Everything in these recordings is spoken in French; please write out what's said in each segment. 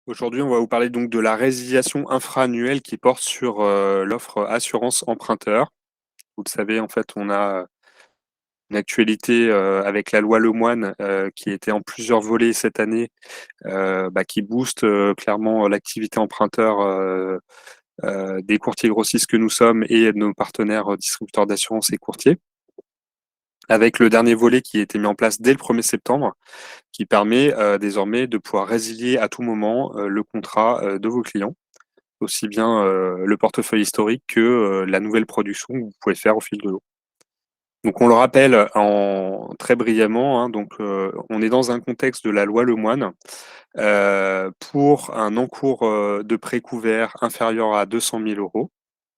Aujourd'hui, on va vous parler donc de la résiliation infra-annuelle qui porte sur l'offre assurance emprunteur. Vous le savez, en fait, on a une actualité avec la loi Lemoine qui était en plusieurs volets cette année, qui booste clairement l'activité emprunteur des courtiers grossistes que nous sommes et de nos partenaires distributeurs d'assurance et courtiers. Avec le dernier volet qui a été mis en place dès le 1er septembre, qui permet désormais de pouvoir résilier à tout moment le contrat de vos clients, aussi bien le portefeuille historique que la nouvelle production que vous pouvez faire au fil de l'eau. Donc on le rappelle très brièvement, hein, donc on est dans un contexte de la loi Lemoine pour un encours de prêt couvert inférieur à 200 000 euros.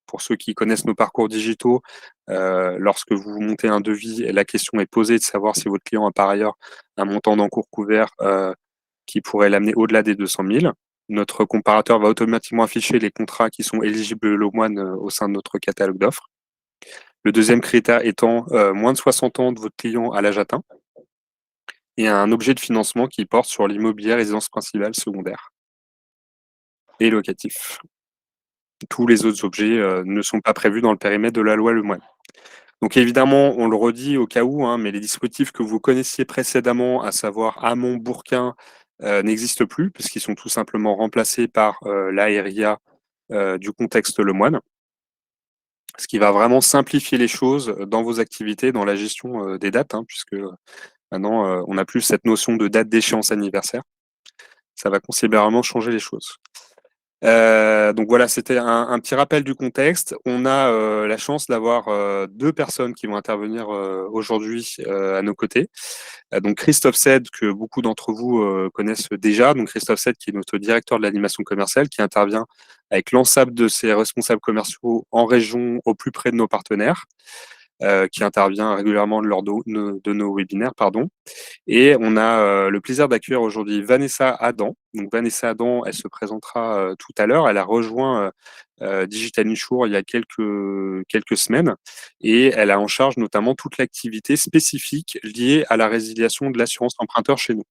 Pour ceux qui connaissent nos parcours digitaux, lorsque vous montez un devis, la question est posée de savoir si votre client a par ailleurs un montant d'encours couvert qui pourrait l'amener au-delà des 200 000. Notre comparateur va automatiquement afficher les contrats qui sont éligibles au moine au sein de notre catalogue d'offres. Le deuxième critère étant moins de 60 ans de votre client à l'âge atteint et un objet de financement qui porte sur l'immobilier résidence principale secondaire et locatif. Tous les autres objets ne sont pas prévus dans le périmètre de la loi Lemoine. Donc évidemment, on le redit au cas où, hein, mais les dispositifs que vous connaissiez précédemment, à savoir Amont, Bourquin, n'existent plus puisqu'ils sont tout simplement remplacés par l'ARIA du contexte Lemoine, ce qui va vraiment simplifier les choses dans vos activités, dans la gestion des dates, hein, puisque maintenant, on n'a plus cette notion de date d'échéance anniversaire. Ça va considérablement changer les choses. Donc voilà, c'était un petit rappel du contexte. On a la chance d'avoir deux personnes qui vont intervenir aujourd'hui à nos côtés. Donc Christophe Sed, que beaucoup d'entre vous connaissent déjà. Donc Christophe Sed, qui est notre directeur de l'animation commerciale, qui intervient avec l'ensemble de ses responsables commerciaux en région, au plus près de nos partenaires, qui intervient régulièrement lors de nos webinaires, pardon. Et on a le plaisir d'accueillir aujourd'hui Vanessa Adam. Donc Vanessa Adam, elle se présentera tout à l'heure. Elle a rejoint Digital Insure il y a quelques semaines et elle a en charge notamment toute l'activité spécifique liée à la résiliation de l'assurance emprunteur chez nous.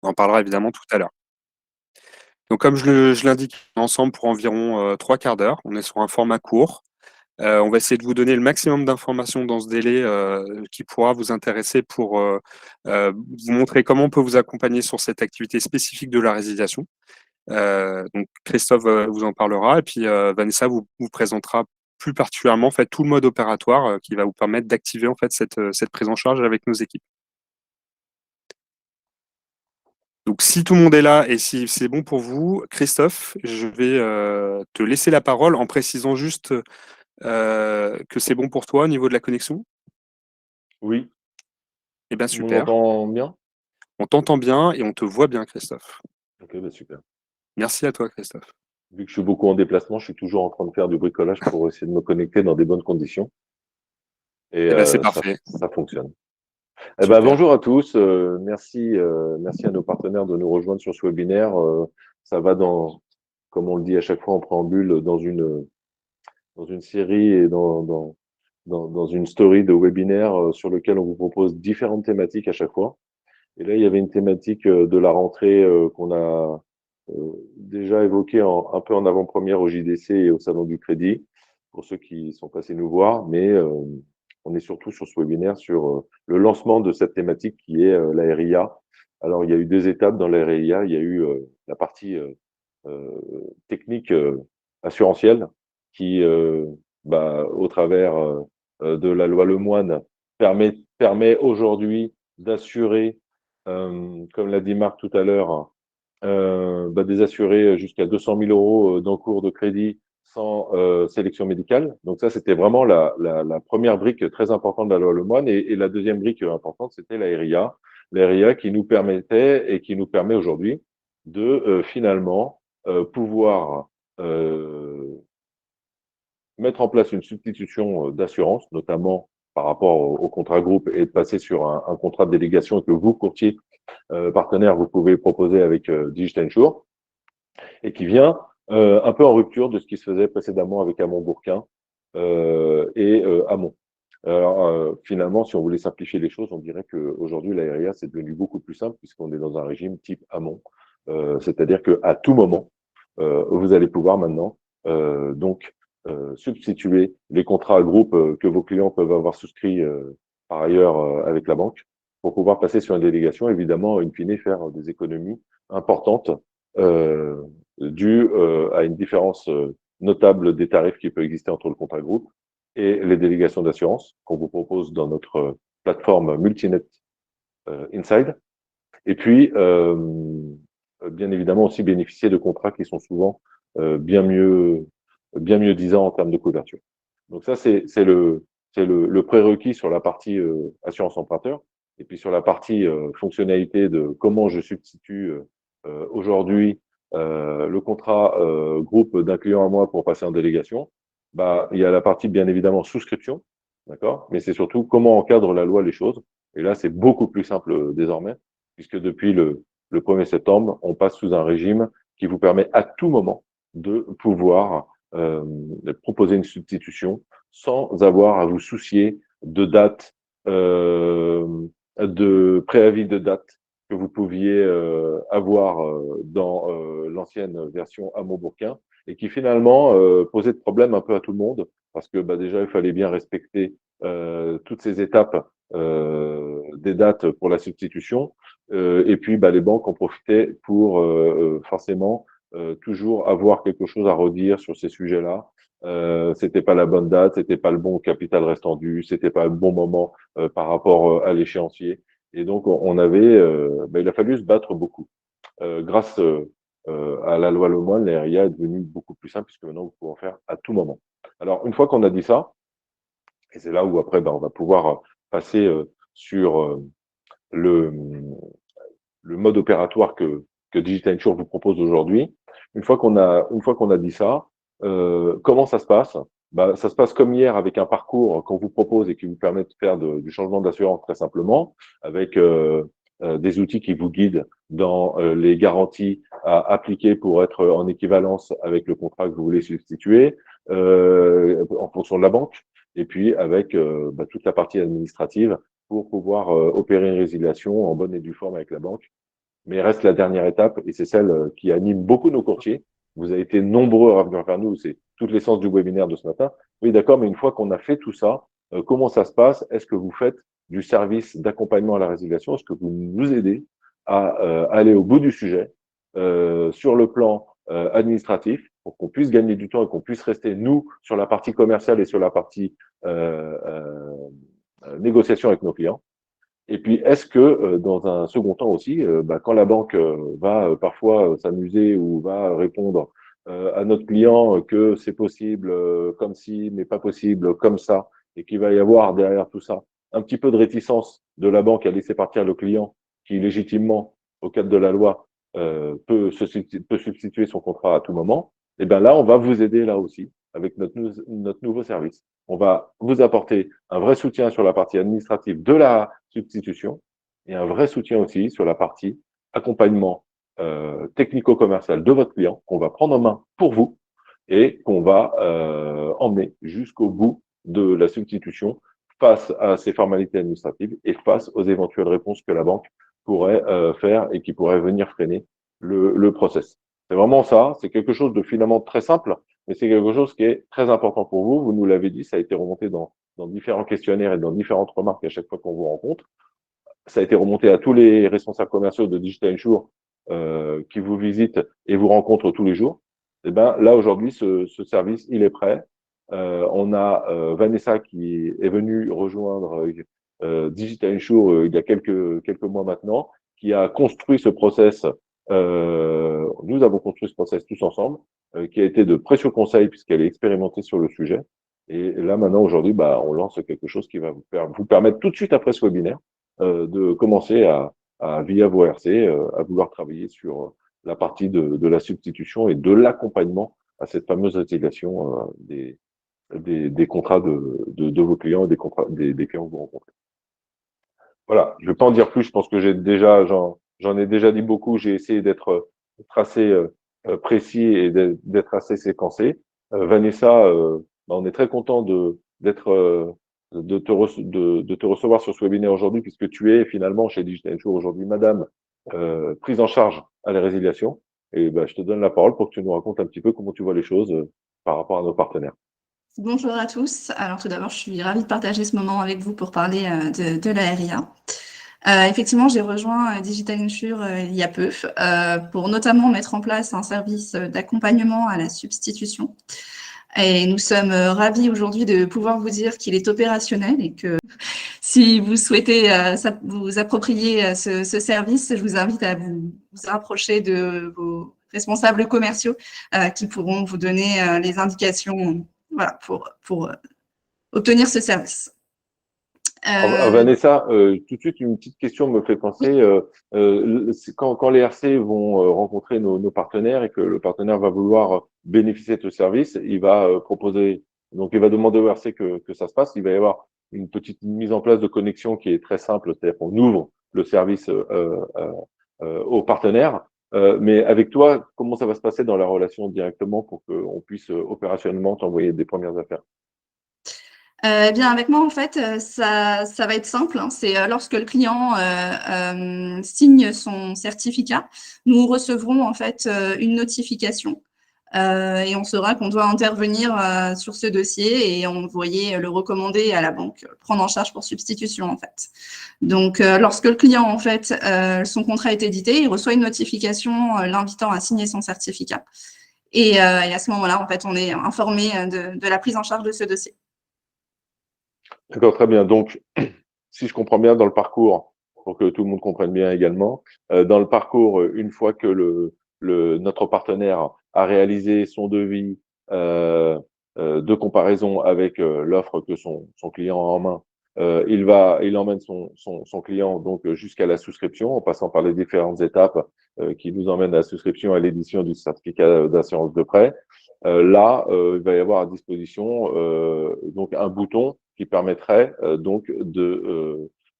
On en parlera évidemment tout à l'heure. Donc comme je l'indique, on est ensemble pour environ 3 quarts d'heure. On est sur un format court. On va essayer de vous donner le maximum d'informations dans ce délai qui pourra vous intéresser pour vous montrer comment on peut vous accompagner sur cette activité spécifique de la résiliation. Donc Christophe vous en parlera et puis Vanessa vous présentera plus particulièrement en fait tout le mode opératoire qui va vous permettre d'activer en fait cette prise en charge avec nos équipes. Donc si tout le monde est là et si c'est bon pour vous, Christophe, je vais te laisser la parole en précisant juste que c'est bon pour toi au niveau de la connexion. Oui, Eh bien, on super. m'entend bien? On t'entend bien et on te voit bien, Christophe. Ok, bah super. Merci à toi, Christophe. Vu que je suis beaucoup en déplacement, je suis toujours en train de faire du bricolage pour essayer de me connecter dans des bonnes conditions. Et Eh bien, c'est ça, parfait. ça fonctionne. Eh ben, Super. bonjour à tous. Merci à nos partenaires de nous rejoindre sur ce webinaire. Ça va comme on le dit à chaque fois en préambule, dans une série et dans une story de webinaire sur lequel on vous propose différentes thématiques à chaque fois. Et là, il y avait une thématique de la rentrée qu'on a déjà évoquée un peu en avant-première au JDC et au Salon du Crédit, pour ceux qui sont passés nous voir. Mais on est surtout sur ce webinaire sur le lancement de cette thématique qui est la RIA. Alors, il y a eu deux étapes dans la RIA. Il y a eu la partie euh, technique assurantielle qui, au travers de la loi Lemoine, permet aujourd'hui d'assurer, comme l'a dit Marc tout à l'heure, des assurés jusqu'à 200 000 euros d'encours de crédit sans sélection médicale. Donc ça, c'était vraiment la première brique très importante de la loi Lemoine. Et la deuxième brique importante, c'était la RIA. La RIA qui nous permettait et qui nous permet aujourd'hui de finalement pouvoir mettre en place une substitution d'assurance, notamment par rapport au contrat groupe, et de passer sur un contrat de délégation que vous, courtier partenaire, vous pouvez proposer avec Digital Insure, et qui vient un peu en rupture de ce qui se faisait précédemment avec Amont Bourquin et Amont. Alors, finalement, si on voulait simplifier les choses, on dirait qu'aujourd'hui, la RIA, c'est devenu beaucoup plus simple puisqu'on est dans un régime type Amont. C'est-à-dire qu'à tout moment, vous allez pouvoir maintenant substituer les contrats à groupe que vos clients peuvent avoir souscrits par ailleurs avec la banque pour pouvoir passer sur une délégation, évidemment, in fine, faire des économies importantes euh, dues à une différence notable des tarifs qui peut exister entre le contrat de groupe et les délégations d'assurance qu'on vous propose dans notre plateforme Multinet Inside. Et puis, bien évidemment, aussi bénéficier de contrats qui sont souvent euh, bien mieux, bien mieux disants en termes de couverture. Donc ça, c'est le prérequis sur la partie assurance emprunteur. Et puis sur la partie fonctionnalité de comment je substitue aujourd'hui le contrat groupe d'un client à moi pour passer en délégation, bah, il y a la partie bien évidemment souscription, d'accord? Mais c'est surtout comment encadre la loi les choses. Et là, c'est beaucoup plus simple désormais, puisque depuis le 1er septembre, on passe sous un régime qui vous permet à tout moment de pouvoir proposer une substitution sans avoir à vous soucier de date, euh, de préavis de date que vous pouviez avoir dans l'ancienne version à Montbourquin et qui finalement posait de problème un peu à tout le monde parce que bah, déjà, il fallait bien respecter toutes ces étapes des dates pour la substitution. Et puis, bah, les banques en profitaient pour forcément toujours avoir quelque chose à redire sur ces sujets-là. C'était pas la bonne date, c'était pas le bon capital restant dû, c'était pas le bon moment par rapport à l'échéancier. Et donc, on avait, bah, il a fallu se battre beaucoup. Grâce à la loi Lemoine, la RIA est devenue beaucoup plus simple puisque maintenant, vous pouvez en faire à tout moment. Alors, une fois qu'on a dit ça, et c'est là où après, bah, on va pouvoir passer sur le, le mode opératoire que Digital Insure vous propose aujourd'hui. Une fois qu'on a dit ça, comment ça se passe? Bah, ça se passe comme hier avec un parcours qu'on vous propose et qui vous permet de faire du changement d'assurance très simplement, avec des outils qui vous guident dans les garanties à appliquer pour être en équivalence avec le contrat que vous voulez substituer, en fonction de la banque, et puis avec bah, toute la partie administrative pour pouvoir opérer une résiliation en bonne et due forme avec la banque. Mais reste la dernière étape, et c'est celle qui anime beaucoup nos courtiers. Vous avez été nombreux à revenir vers nous, c'est toute l'essence du webinaire de ce matin. Oui, d'accord, mais une fois qu'on a fait tout ça, comment ça se passe? Est-ce que vous faites du service d'accompagnement à la résiliation? Est-ce que vous nous aidez à aller au bout du sujet sur le plan administratif pour qu'on puisse gagner du temps et qu'on puisse rester, nous, sur la partie commerciale et sur la partie négociation avec nos clients? Et puis, est-ce que dans un second temps aussi, bah, quand la banque va parfois s'amuser ou va répondre à notre client que c'est possible comme si, mais pas possible comme ça, et qu'il va y avoir derrière tout ça un petit peu de réticence de la banque à laisser partir le client qui, légitimement, au cadre de la loi, peut substituer son contrat à tout moment, et bien là, on va vous aider là aussi avec notre nouveau service. On va vous apporter un vrai soutien sur la partie administrative de la substitution et un vrai soutien aussi sur la partie accompagnement technico-commercial de votre client qu'on va prendre en main pour vous et qu'on va emmener jusqu'au bout de la substitution face à ces formalités administratives et face aux éventuelles réponses que la banque pourrait faire et qui pourraient venir freiner le process. C'est vraiment ça, c'est quelque chose de finalement très simple, mais c'est quelque chose qui est très important pour vous. Vous nous l'avez dit, ça a été remonté dans différents questionnaires et dans différentes remarques à chaque fois qu'on vous rencontre. Ça a été remonté à tous les responsables commerciaux de Digital Insure qui vous visitent et vous rencontrent tous les jours. Et ben là aujourd'hui, ce service, il est prêt. On a Vanessa qui est venue rejoindre Digital Insure il y a quelques mois maintenant, qui a construit ce process. Nous avons construit ce process tous ensemble, qui a été de précieux conseils puisqu'elle est expérimentée sur le sujet. Et là maintenant aujourd'hui, bah, on lance quelque chose qui va vous permettre tout de suite après ce webinaire de commencer via vos RC, à vouloir travailler sur la partie de la substitution et de l'accompagnement à cette fameuse résiliation des contrats de vos clients et des clients que vous rencontrez. Voilà, je ne vais pas en dire plus, je pense que j'en ai déjà dit beaucoup, j'ai essayé d'être assez précis et d'être assez séquencé. Vanessa, bah, on est très content de te recevoir sur ce webinaire aujourd'hui, puisque tu es finalement chez Digital Insure aujourd'hui madame prise en charge à la résiliation. Et ben, je te donne la parole pour que tu nous racontes un petit peu comment tu vois les choses par rapport à nos partenaires. Bonjour à tous. Alors tout d'abord, je suis ravie de partager ce moment avec vous pour parler de la RIA. Effectivement, j'ai rejoint Digital Insure il y a peu pour notamment mettre en place un service d'accompagnement à la substitution. Et nous sommes ravis aujourd'hui de pouvoir vous dire qu'il est opérationnel et que si vous souhaitez vous approprier ce service, je vous invite à vous rapprocher de vos responsables commerciaux qui pourront vous donner les indications voilà, pour obtenir ce service. Vanessa, tout de suite, une petite question me fait penser, quand les RC vont rencontrer nos partenaires et que le partenaire va vouloir bénéficier de ce service, il va proposer, donc il va demander au RC que ça se passe, il va y avoir une petite mise en place de connexion qui est très simple, c'est-à-dire qu'on ouvre le service au partenaire. Mais avec toi, comment ça va se passer dans la relation directement pour qu'on puisse opérationnellement t'envoyer des premières affaires? Eh bien, avec moi, en fait, ça va être simple, hein. C'est lorsque le client signe son certificat, nous recevrons en fait une notification et on saura qu'on doit intervenir sur ce dossier et envoyer le recommandé à la banque, prendre en charge pour substitution en fait. Donc, lorsque le client en fait son contrat est édité, il reçoit une notification l'invitant à signer son certificat et à ce moment-là, en fait, on est informé de la prise en charge de ce dossier. D'accord, très bien. Donc, si je comprends bien dans le parcours, pour que tout le monde comprenne bien également, dans le parcours, une fois que notre partenaire a réalisé son devis de comparaison avec l'offre que son client a en main, il emmène son client donc jusqu'à la souscription en passant par les différentes étapes qui nous emmènent à la souscription et à l'édition du certificat d'assurance de prêt. Là, il va y avoir à disposition donc un bouton qui permettrait donc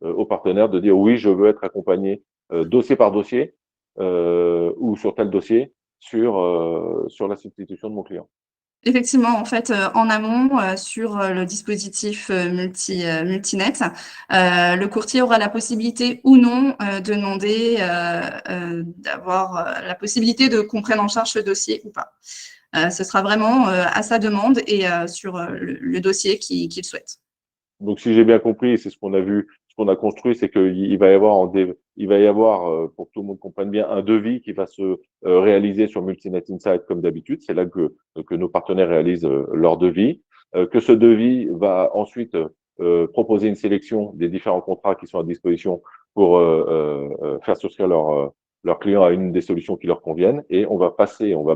au partenaire de dire oui, je veux être accompagné dossier par dossier ou sur tel dossier sur la substitution de mon client. Effectivement, en fait, en amont, sur le dispositif multinet, le courtier aura la possibilité ou non de demander d'avoir la possibilité qu'on prenne en charge ce dossier ou pas. Ce sera vraiment à sa demande et sur le dossier qu'il souhaite. Donc, si j'ai bien compris, c'est ce qu'on a vu, ce qu'on a construit, c'est qu'il va y avoir, pour que tout le monde comprenne bien, un devis qui va se réaliser sur Multinet Insight comme d'habitude. C'est là que nos partenaires réalisent leur devis. Que ce devis va ensuite proposer une sélection des différents contrats qui sont à disposition pour faire souscrire leurs clients à une des solutions qui leur conviennent. Et on va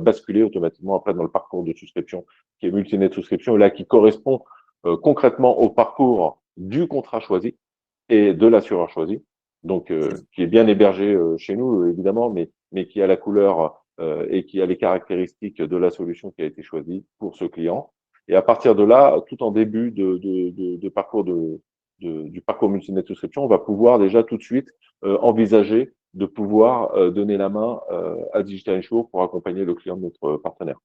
basculer automatiquement après dans le parcours de souscription qui est Multinet Souscription, là qui correspond concrètement au parcours du contrat choisi et de l'assureur choisi, donc qui est bien hébergé chez nous évidemment, mais qui a la couleur et qui a les caractéristiques de la solution qui a été choisie pour ce client. Et à partir de là, tout en début de parcours du parcours Multinet Souscription, on va pouvoir déjà tout de suite envisager de pouvoir donner la main à Digital Insure pour accompagner le client de notre partenaire.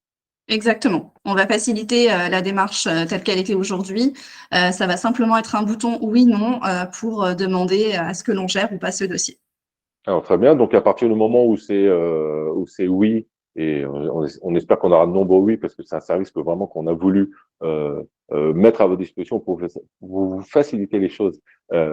Exactement. On va faciliter la démarche telle qu'elle était aujourd'hui. Ça va simplement être un bouton oui, non pour demander à ce que l'on gère ou pas ce dossier. Alors très bien. Donc à partir du moment où c'est oui, et on espère qu'on aura de nombreux oui parce que c'est un service que vraiment qu'on a voulu mettre à votre disposition pour vous faciliter les choses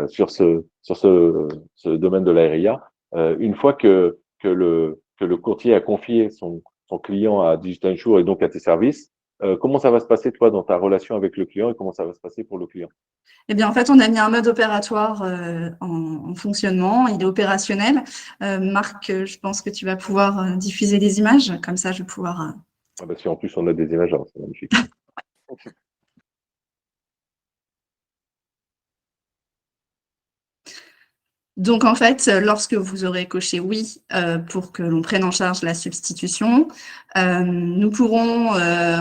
sur ce domaine de la RIA. Une fois que le courtier a confié son client à Digital Insure et donc à tes services, comment ça va se passer toi dans ta relation avec le client et comment ça va se passer pour le client? Eh bien, en fait, on a mis un mode opératoire en fonctionnement. Il est opérationnel. Marc, je pense que tu vas pouvoir diffuser des images. Comme ça, je vais pouvoir… Ah bah, si en plus on a des images, c'est magnifique. Donc, en fait, lorsque vous aurez coché oui pour que l'on prenne en charge la substitution, nous pourrons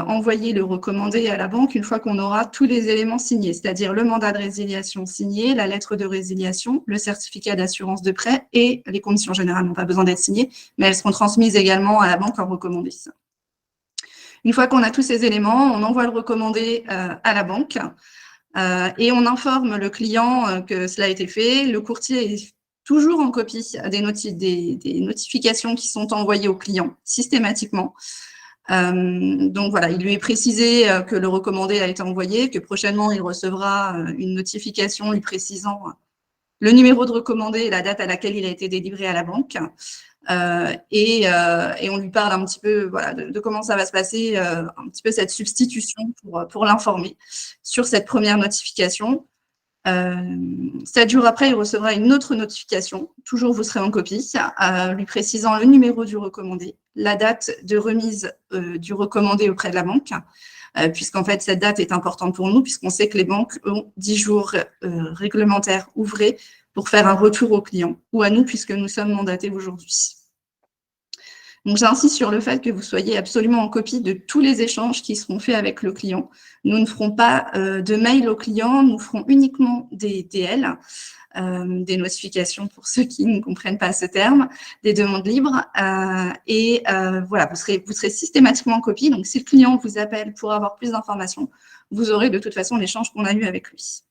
envoyer le recommandé à la banque une fois qu'on aura tous les éléments signés, c'est-à-dire le mandat de résiliation signé, la lettre de résiliation, le certificat d'assurance de prêt et les conditions générales n'ont pas besoin d'être signées, mais elles seront transmises également à la banque en recommandé. Une fois qu'on a tous ces éléments, on envoie le recommandé à la banque. Et on informe le client que cela a été fait. Le courtier est toujours en copie des notifications qui sont envoyées au client systématiquement. Donc voilà, il lui est précisé que le recommandé a été envoyé, que prochainement il recevra une notification lui précisant le numéro de recommandé et la date à laquelle il a été délivré à la banque. Et on lui parle un petit peu voilà, de comment ça va se passer, un petit peu cette substitution pour l'informer sur cette première notification. 7 jours après, il recevra une autre notification, toujours vous serez en copie, lui précisant le numéro du recommandé, la date de remise du recommandé auprès de la banque, puisqu'en fait, cette date est importante pour nous, puisqu'on sait que les banques ont 10 jours réglementaires ouvrés pour faire un retour au client, ou à nous, puisque nous sommes mandatés aujourd'hui. Donc, j'insiste sur le fait que vous soyez absolument en copie de tous les échanges qui seront faits avec le client. Nous ne ferons pas de mail au client, nous ferons uniquement des DL, des notifications pour ceux qui ne comprennent pas ce terme, des demandes libres. Voilà, vous serez systématiquement en copie. Donc, si le client vous appelle pour avoir plus d'informations, vous aurez de toute façon l'échange qu'on a eu avec lui.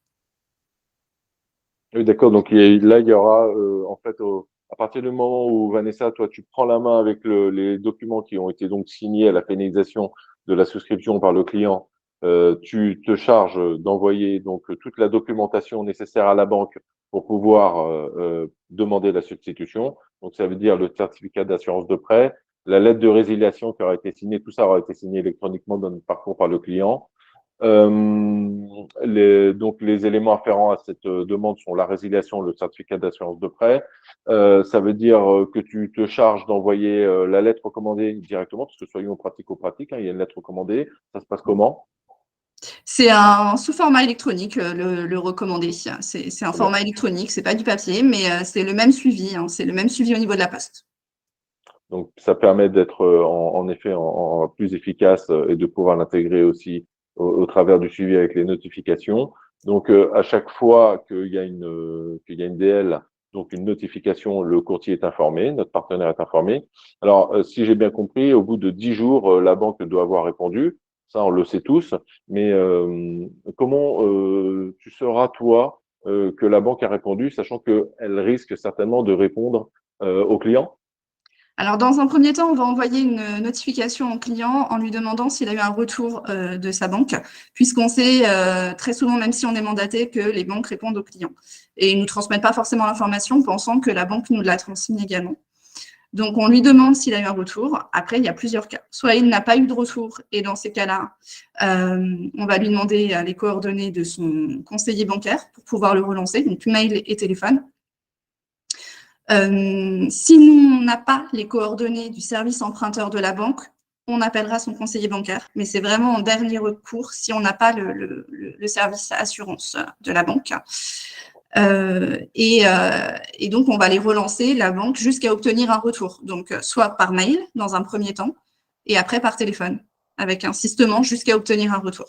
Oui, d'accord. Donc là, il y aura en fait à partir du moment où Vanessa, toi, tu prends la main avec les documents qui ont été donc signés à la finalisation de la souscription par le client, tu te charges d'envoyer donc toute la documentation nécessaire à la banque pour pouvoir demander la substitution. Donc ça veut dire le certificat d'assurance de prêt, la lettre de résiliation qui aura été signée, tout ça aura été signé électroniquement dans notre parcours par le client. Donc les éléments afférents à cette demande sont la résiliation, le certificat d'assurance de prêt. Ça veut dire que tu te charges d'envoyer la lettre recommandée directement, parce que soyons pratico-pratiques, hein, il y a une lettre recommandée. Ça se passe comment? C'est sous format électronique, le recommandé. C'est un format électronique, c'est pas du papier, mais c'est le même suivi. Hein, c'est le même suivi au niveau de la poste. Donc ça permet d'être en effet en plus efficace et de pouvoir l'intégrer aussi au travers du suivi avec les notifications. Donc à chaque fois qu'il y a une DL, donc une notification, le courtier est informé, notre partenaire est informé. Alors si j'ai bien compris, au bout de 10 jours, la banque doit avoir répondu. Ça, on le sait tous. Mais comment tu sauras, toi, que la banque a répondu, sachant qu'elle risque certainement de répondre au client? Alors, dans un premier temps, on va envoyer une notification au client en lui demandant s'il a eu un retour de sa banque, puisqu'on sait très souvent, même si on est mandaté, que les banques répondent aux clients. Et ils ne nous transmettent pas forcément l'information, pensant que la banque nous l'a transmis également. Donc, on lui demande s'il a eu un retour. Après, il y a plusieurs cas. Soit il n'a pas eu de retour, et dans ces cas-là, on va lui demander les coordonnées de son conseiller bancaire pour pouvoir le relancer, donc mail et téléphone. Si nous, on n'a pas les coordonnées du service emprunteur de la banque, on appellera son conseiller bancaire. Mais c'est vraiment en dernier recours si on n'a pas le service assurance de la banque. Et donc, on va les relancer, la banque, jusqu'à obtenir un retour. Donc, soit par mail, dans un premier temps, et après par téléphone, avec insistement jusqu'à obtenir un retour.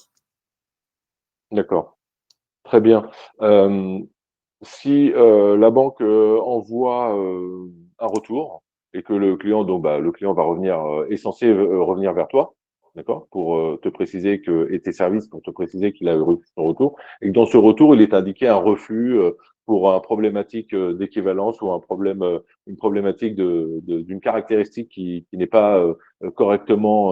D'accord, très bien. Si la banque envoie un retour et que le client, donc le client va revenir, est censé revenir vers toi, d'accord, pour te préciser que et tes services pour te préciser qu'il a reçu son retour, et que dans ce retour il est indiqué un refus pour un problématique d'équivalence ou un problème, une problématique d'une caractéristique qui n'est pas correctement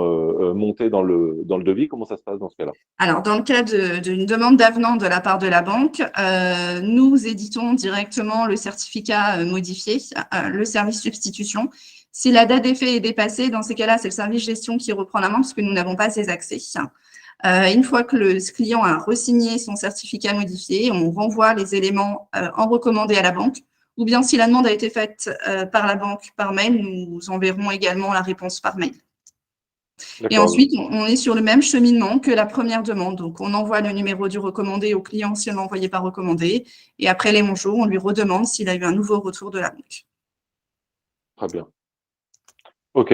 montée dans le devis. Comment ça se passe dans ce cas-là? Alors, dans le cas d'une demande d'avenant de la part de la banque, nous éditons directement le certificat modifié, le service substitution. Si la date d'effet est dépassée, dans ces cas-là, c'est le service gestion qui reprend la main parce que nous n'avons pas ces accès. Une fois que le client a resigné son certificat modifié, on renvoie les éléments en recommandé à la banque. Ou bien, si la demande a été faite par la banque par mail, nous enverrons également la réponse par mail. Et ensuite, on est sur le même cheminement que la première demande. Donc, on envoie le numéro du recommandé au client si on l'a envoyé par recommandé. Et après les 11 jours, on lui redemande s'il a eu un nouveau retour de la banque. Très bien. OK.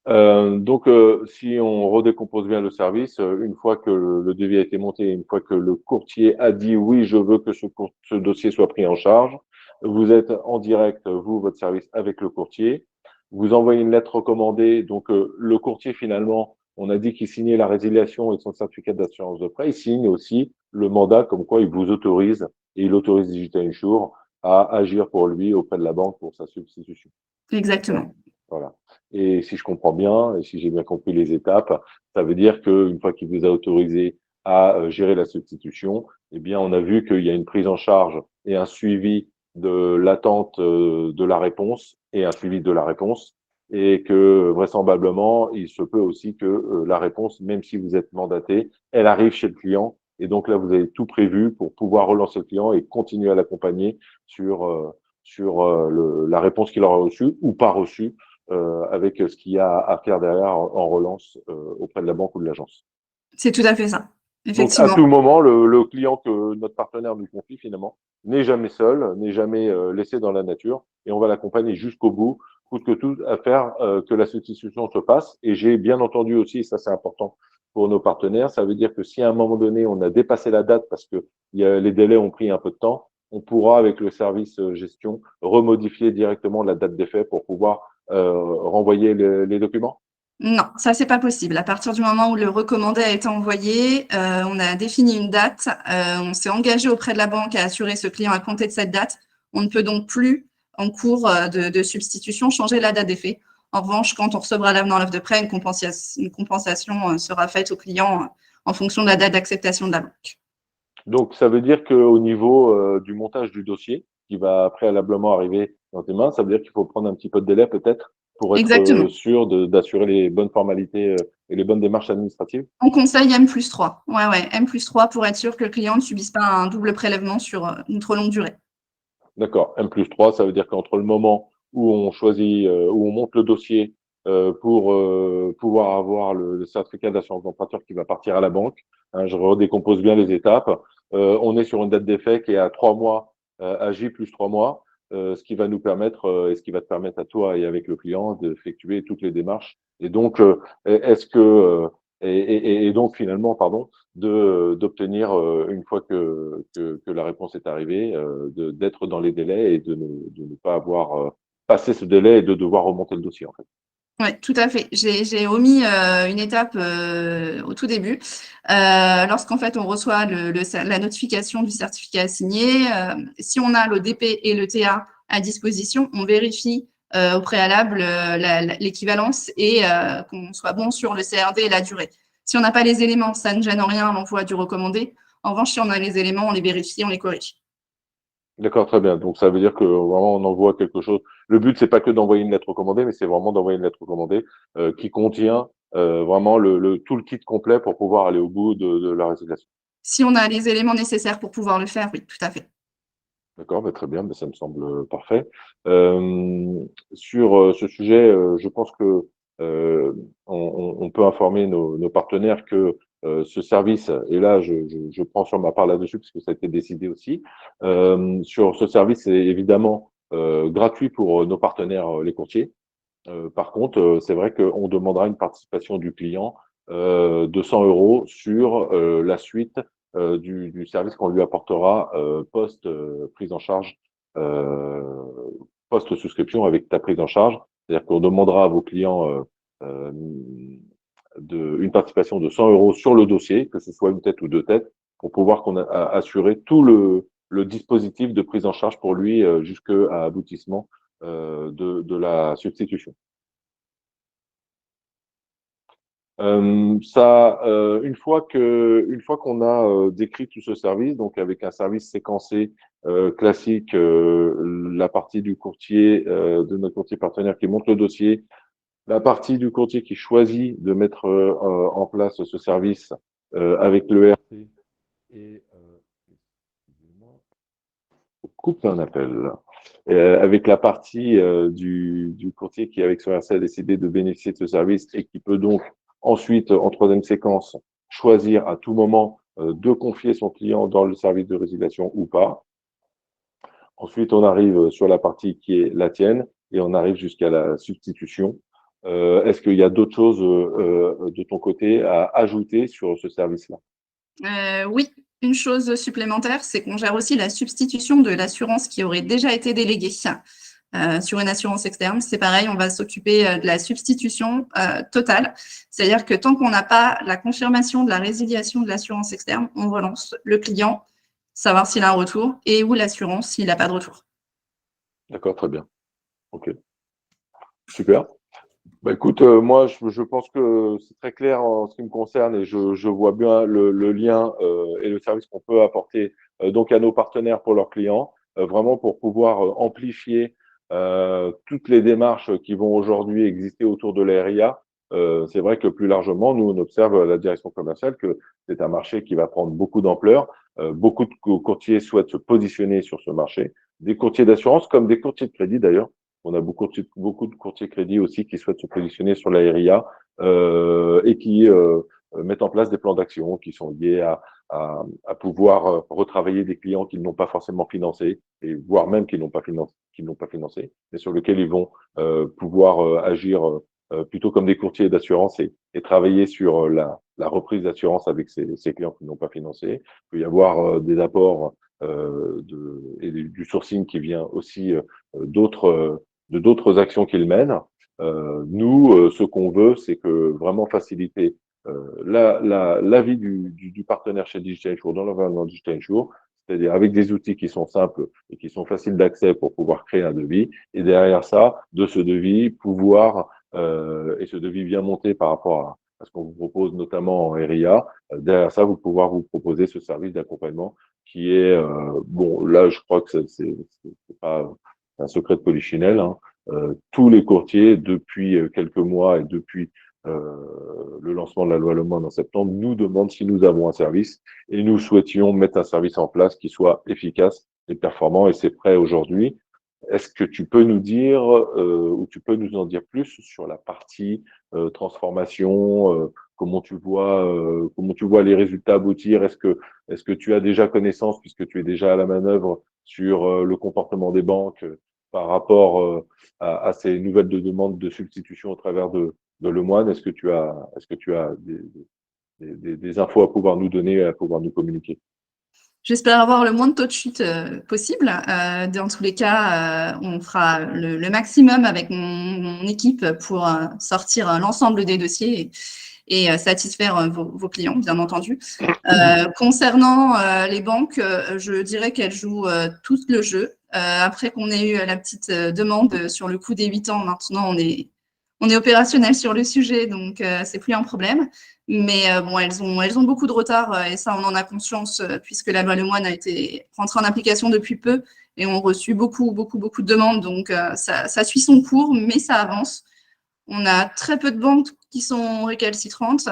Donc, si on redécompose bien le service, une fois que le devis a été monté, une fois que le courtier a dit oui, je veux que ce dossier soit pris en charge, vous êtes en direct, vous, votre service, avec le courtier. Vous envoyez une lettre recommandée. Donc, le courtier, finalement, on a dit qu'il signait la résiliation et son certificat d'assurance de prêt. Il signe aussi le mandat comme quoi il vous autorise et il autorise Digital Insure à agir pour lui auprès de la banque pour sa substitution. Exactement. Voilà. Et si je comprends bien, et si j'ai bien compris les étapes, ça veut dire qu'une fois qu'il vous a autorisé à gérer la substitution, eh bien, on a vu qu'il y a une prise en charge et un suivi de l'attente de la réponse et un suivi de la réponse, et que vraisemblablement, il se peut aussi que la réponse, même si vous êtes mandaté, elle arrive chez le client. Et donc là, vous avez tout prévu pour pouvoir relancer le client et continuer à l'accompagner sur la réponse qu'il aura reçue ou pas reçue, avec ce qu'il y a à faire derrière en relance auprès de la banque ou de l'agence. C'est tout à fait ça, Donc, à effectivement. tout moment, le client que notre partenaire nous confie, finalement, n'est jamais seul, n'est jamais laissé dans la nature, et on va l'accompagner jusqu'au bout, coûte que tout, à faire que la substitution se passe. Et j'ai bien entendu aussi, et ça c'est important pour nos partenaires, ça veut dire que si à un moment donné, on a dépassé la date parce que les délais ont pris un peu de temps, on pourra, avec le service gestion, remodifier directement la date d'effet pour pouvoir renvoyer les documents. Non, ça, c'est pas possible. À partir du moment où le recommandé a été envoyé, on a défini une date, on s'est engagé auprès de la banque à assurer ce client à compter de cette date. On ne peut donc plus, en cours de substitution, changer la date d'effet. En revanche, quand on recevra l'avenant à l'offre de prêt, une compensation sera faite au client en fonction de la date d'acceptation de la banque. Donc, ça veut dire qu'au niveau du montage du dossier, qui va préalablement arriver dans tes mains, ça veut dire qu'il faut prendre un petit peu de délai peut-être pour être Exactement. sûr d'assurer les bonnes formalités et les bonnes démarches administratives. On conseille M+3. Ouais, M+3 pour être sûr que le client ne subisse pas un double prélèvement sur une trop longue durée. D'accord. M+3, ça veut dire qu'entre le moment où on choisit, où on monte le dossier pour pouvoir avoir le certificat d'assurance emprunteur qui va partir à la banque, hein, je redécompose bien les étapes, on est sur une date d'effet qui est à 3 mois, à J+3 mois, ce qui va nous permettre et ce qui va te permettre à toi et avec le client d'effectuer toutes les démarches. Et donc, est-ce que et donc finalement, pardon, d'obtenir une fois que la réponse est arrivée, d'être dans les délais et de ne pas avoir passé ce délai et de devoir remonter le dossier en fait. Oui, tout à fait. J'ai omis une étape au tout début. Lorsqu'en fait on reçoit la notification du certificat signé, si on a le DP et le TA à disposition, on vérifie au préalable l'équivalence et qu'on soit bon sur le CRD et la durée. Si on n'a pas les éléments, ça ne gêne en rien l'envoi du recommandé. En revanche, si on a les éléments, on les vérifie, on les corrige. D'accord, très bien. Donc ça veut dire que vraiment on envoie quelque chose. Le but, c'est pas que d'envoyer une lettre recommandée, mais c'est vraiment d'envoyer une lettre recommandée qui contient vraiment tout le kit complet pour pouvoir aller au bout de la résiliation. Si on a les éléments nécessaires pour pouvoir le faire, oui, tout à fait. D'accord, bah, très bien, bah, ça me semble parfait. Sur ce sujet, je pense que on peut informer nos partenaires que ce service, et là je prends sur ma part là-dessus parce que ça a été décidé aussi, sur ce service est évidemment gratuit pour nos partenaires les courtiers. Par contre, c'est vrai qu'on demandera une participation du client de 100 € sur la suite du service qu'on lui apportera post prise en charge, euh, post souscription avec ta prise en charge. C'est-à-dire qu'on demandera à vos clients euh, une participation de 100 € sur le dossier, que ce soit une tête ou deux têtes, pour pouvoir assurer tout le dispositif de prise en charge pour lui jusqu'à aboutissement de la substitution. Une fois qu'on a décrit tout ce service, donc avec un service séquencé classique, la partie du courtier, de notre courtier partenaire qui monte le dossier, la partie du courtier qui choisit de mettre en place ce service avec le RC et excusez-moi, coupe un appel. Avec la partie du courtier qui, avec son RC, a décidé de bénéficier de ce service et qui peut donc ensuite, en troisième séquence, choisir à tout moment de confier son client dans le service de résiliation ou pas. Ensuite, on arrive sur la partie qui est la tienne et on arrive jusqu'à la substitution. Est-ce qu'il y a d'autres choses de ton côté à ajouter sur ce service-là? Oui, une chose supplémentaire, c'est qu'on gère aussi la substitution de l'assurance qui aurait déjà été déléguée sur une assurance externe. C'est pareil, on va s'occuper de la substitution totale. C'est-à-dire que tant qu'on n'a pas la confirmation de la résiliation de l'assurance externe, on relance le client, savoir s'il a un retour et ou l'assurance s'il n'a pas de retour. D'accord, très bien. Ok, super. Bah écoute, moi je pense que c'est très clair en ce qui me concerne et je vois bien le lien et le service qu'on peut apporter donc à nos partenaires pour leurs clients, vraiment pour pouvoir amplifier toutes les démarches qui vont aujourd'hui exister autour de l'aéria. C'est vrai que plus largement, nous on observe à la direction commerciale que c'est un marché qui va prendre beaucoup d'ampleur. Beaucoup de courtiers souhaitent se positionner sur ce marché, des courtiers d'assurance comme des courtiers de crédit d'ailleurs. On a beaucoup de courtiers crédits aussi qui souhaitent se positionner sur l'aéria et qui mettent en place des plans d'action qui sont liés à pouvoir retravailler des clients qu'ils n'ont pas forcément financés, et voire même qu'ils n'ont pas financé, mais sur lesquels ils vont pouvoir agir plutôt comme des courtiers d'assurance et travailler sur la reprise d'assurance avec ces clients qui n'ont pas financé. Il peut y avoir des apports et du sourcing qui vient aussi d'autres de d'autres actions qu'ils mènent. Nous, ce qu'on veut, c'est que vraiment faciliter la vie du partenaire chez Digital Insure dans l'environnement Digital Insure, c'est-à-dire avec des outils qui sont simples et qui sont faciles d'accès pour pouvoir créer un devis. Et derrière ça, de ce devis, pouvoir, et ce devis vient monter par rapport à ce qu'on vous propose notamment en RIA, derrière ça, vous pouvoir vous proposer ce service d'accompagnement qui est, bon, là, je crois que c'est pas un secret de polichinelle, hein. Tous les courtiers, depuis quelques mois et depuis le lancement de la loi Le Monde en septembre, nous demandent si nous avons un service et nous souhaitions mettre un service en place qui soit efficace et performant et c'est prêt aujourd'hui. Est-ce que tu peux nous dire ou tu peux nous en dire plus sur la partie transformation, comment tu vois les résultats aboutir? Est-ce que tu as déjà connaissance puisque tu es déjà à la manœuvre sur le comportement des banques par rapport à ces nouvelles de demandes de substitution au travers de Lemoine? Est-ce que tu as des infos à pouvoir nous donner, à pouvoir nous communiquer? J'espère avoir le moins de taux de chute possible. Dans tous les cas, on fera le maximum avec mon équipe pour sortir l'ensemble des dossiers et satisfaire vos clients, bien entendu. Concernant les banques, je dirais qu'elles jouent tout le jeu. Après qu'on ait eu la petite demande sur le coût des 8 ans, maintenant on est opérationnel sur le sujet, donc c'est plus un problème. Mais bon, elles ont beaucoup de retard et ça, on en a conscience puisque la loi Lemoine a été rentrée en application depuis peu et on reçu beaucoup de demandes. Donc ça suit son cours, mais ça avance. On a très peu de banques qui sont récalcitrantes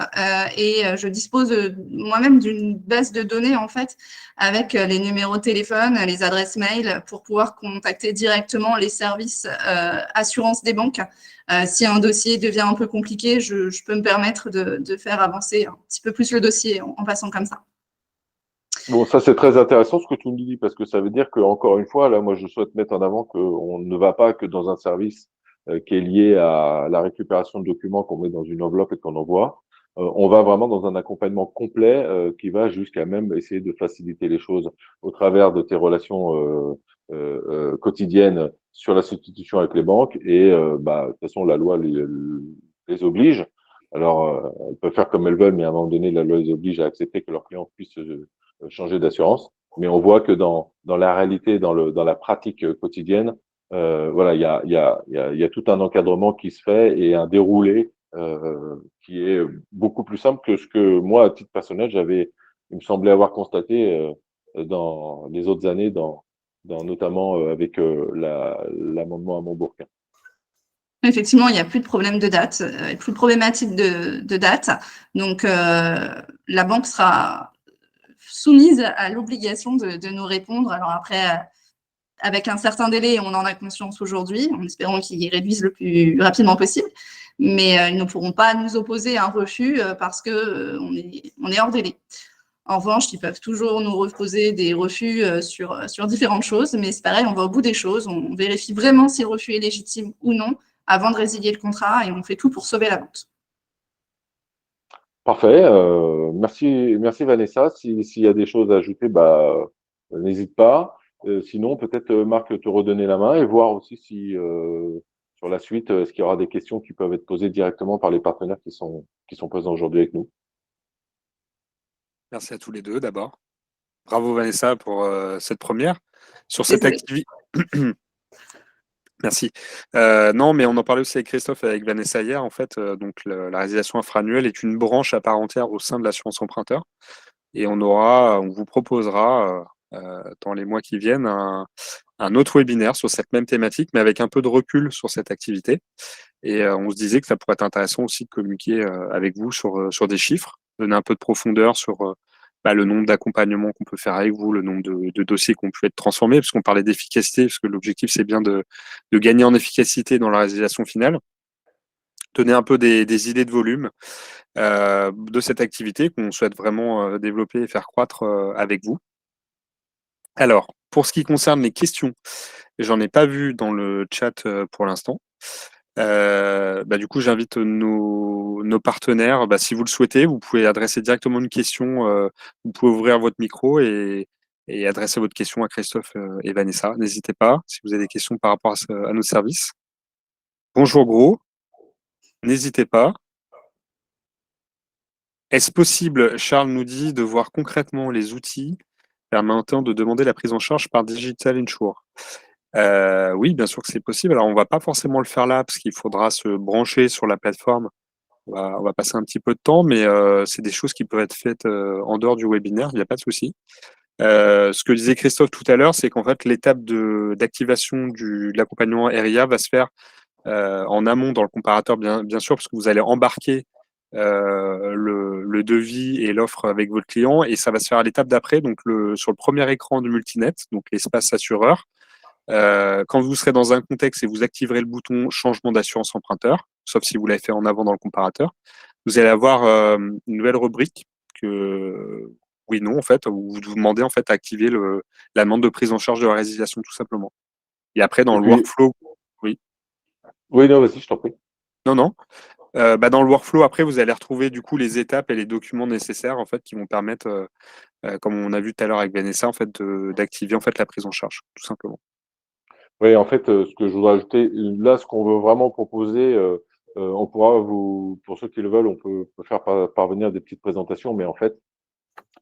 et je dispose moi-même d'une base de données en fait avec les numéros de téléphone, les adresses mail pour pouvoir contacter directement les services assurance des banques. Si un dossier devient un peu compliqué, je peux me permettre de faire avancer un petit peu plus le dossier en passant comme ça. Bon, ça c'est très intéressant ce que tu nous dis parce que ça veut dire que encore une fois, là, moi je souhaite mettre en avant qu'on ne va pas que dans un service qui est lié à la récupération de documents qu'on met dans une enveloppe et qu'on envoie. On va vraiment dans un accompagnement complet qui va jusqu'à même essayer de faciliter les choses au travers de tes relations quotidiennes sur la substitution avec les banques et bah, de toute façon la loi les oblige. Alors, elles peuvent faire comme elles veulent, mais à un moment donné, la loi les oblige à accepter que leurs clients puissent changer d'assurance. Mais on voit que dans la réalité, dans la pratique quotidienne, voilà, il y a tout un encadrement qui se fait et un déroulé qui est beaucoup plus simple que ce que moi, à titre personnel, il me semblait avoir constaté dans les autres années, notamment avec l'amendement à Montbourg. Effectivement, il n'y a plus de problème de date, plus de problématique de date. Donc, la banque sera soumise à l'obligation de nous répondre. Alors après, avec un certain délai, on en a conscience aujourd'hui, en espérant qu'ils réduisent le plus rapidement possible. Mais ils ne pourront pas nous opposer un refus parce que on est hors délai. En revanche, ils peuvent toujours nous reposer des refus sur différentes choses, mais c'est pareil, on va au bout des choses, on vérifie vraiment si le refus est légitime ou non avant de résilier le contrat et on fait tout pour sauver la vente. Parfait. Merci Vanessa. S'il y a des choses à ajouter, bah, n'hésite pas. Sinon, peut-être Marc te redonner la main et voir aussi si sur la suite, est-ce qu'il y aura des questions qui peuvent être posées directement par les partenaires qui sont présents aujourd'hui avec nous. Merci à tous les deux d'abord. Bravo Vanessa pour cette première. Sur cette Désolée. activité. Merci. Non, mais on en parlait aussi avec Christophe et avec Vanessa hier. En fait, donc la résiliation infra-annuelle est une branche à part entière au sein de l'assurance emprunteur. Et on vous proposera dans les mois qui viennent un autre webinaire sur cette même thématique, mais avec un peu de recul sur cette activité. Et on se disait que ça pourrait être intéressant aussi de communiquer avec vous sur des chiffres, donner un peu de profondeur sur le nombre d'accompagnements qu'on peut faire avec vous, le nombre de dossiers qui ont pu être transformés, parce qu'on parlait d'efficacité, parce que l'objectif, c'est bien de gagner en efficacité dans la résiliation finale, donner un peu des idées de volume de cette activité qu'on souhaite vraiment développer et faire croître avec vous. Alors, pour ce qui concerne les questions, j'en ai pas vu dans le chat pour l'instant. Du coup, j'invite nos partenaires. Si vous le souhaitez, vous pouvez adresser directement une question. Vous pouvez ouvrir votre micro et adresser votre question à Christophe et Vanessa. N'hésitez pas si vous avez des questions par rapport à notre service. Bonjour Gros, n'hésitez pas. Est-ce possible, Charles nous dit, de voir concrètement les outils permettant de demander la prise en charge par Digital Insure? Oui, bien sûr que c'est possible. Alors, on va pas forcément le faire là parce qu'il faudra se brancher sur la plateforme. On va passer un petit peu de temps, mais c'est des choses qui peuvent être faites en dehors du webinaire, il n'y a pas de souci. Ce que disait Christophe tout à l'heure, c'est qu'en fait, l'étape d'activation de l'accompagnement RIA va se faire en amont dans le comparateur, bien sûr, parce que vous allez embarquer le devis et l'offre avec votre client, et ça va se faire à l'étape d'après, donc sur le premier écran du multinet, donc l'espace assureur. Quand vous serez dans un contexte et vous activerez le bouton changement d'assurance emprunteur, sauf si vous l'avez fait en avant dans le comparateur, vous allez avoir une nouvelle rubrique que oui, non, en fait, où vous demandez en fait à activer la demande de prise en charge de la résiliation tout simplement. Et après, dans Et le puis, workflow, oui, oui, non, vas-y, je t'en prie. non. Dans le workflow, après, vous allez retrouver du coup les étapes et les documents nécessaires en fait qui vont permettre, comme on a vu tout à l'heure avec Vanessa, en fait, d'activer en fait la prise en charge, tout simplement. Oui, en fait, ce que je voudrais ajouter, là, ce qu'on veut vraiment proposer, on pourra pour ceux qui le veulent, on peut faire parvenir des petites présentations, mais en fait,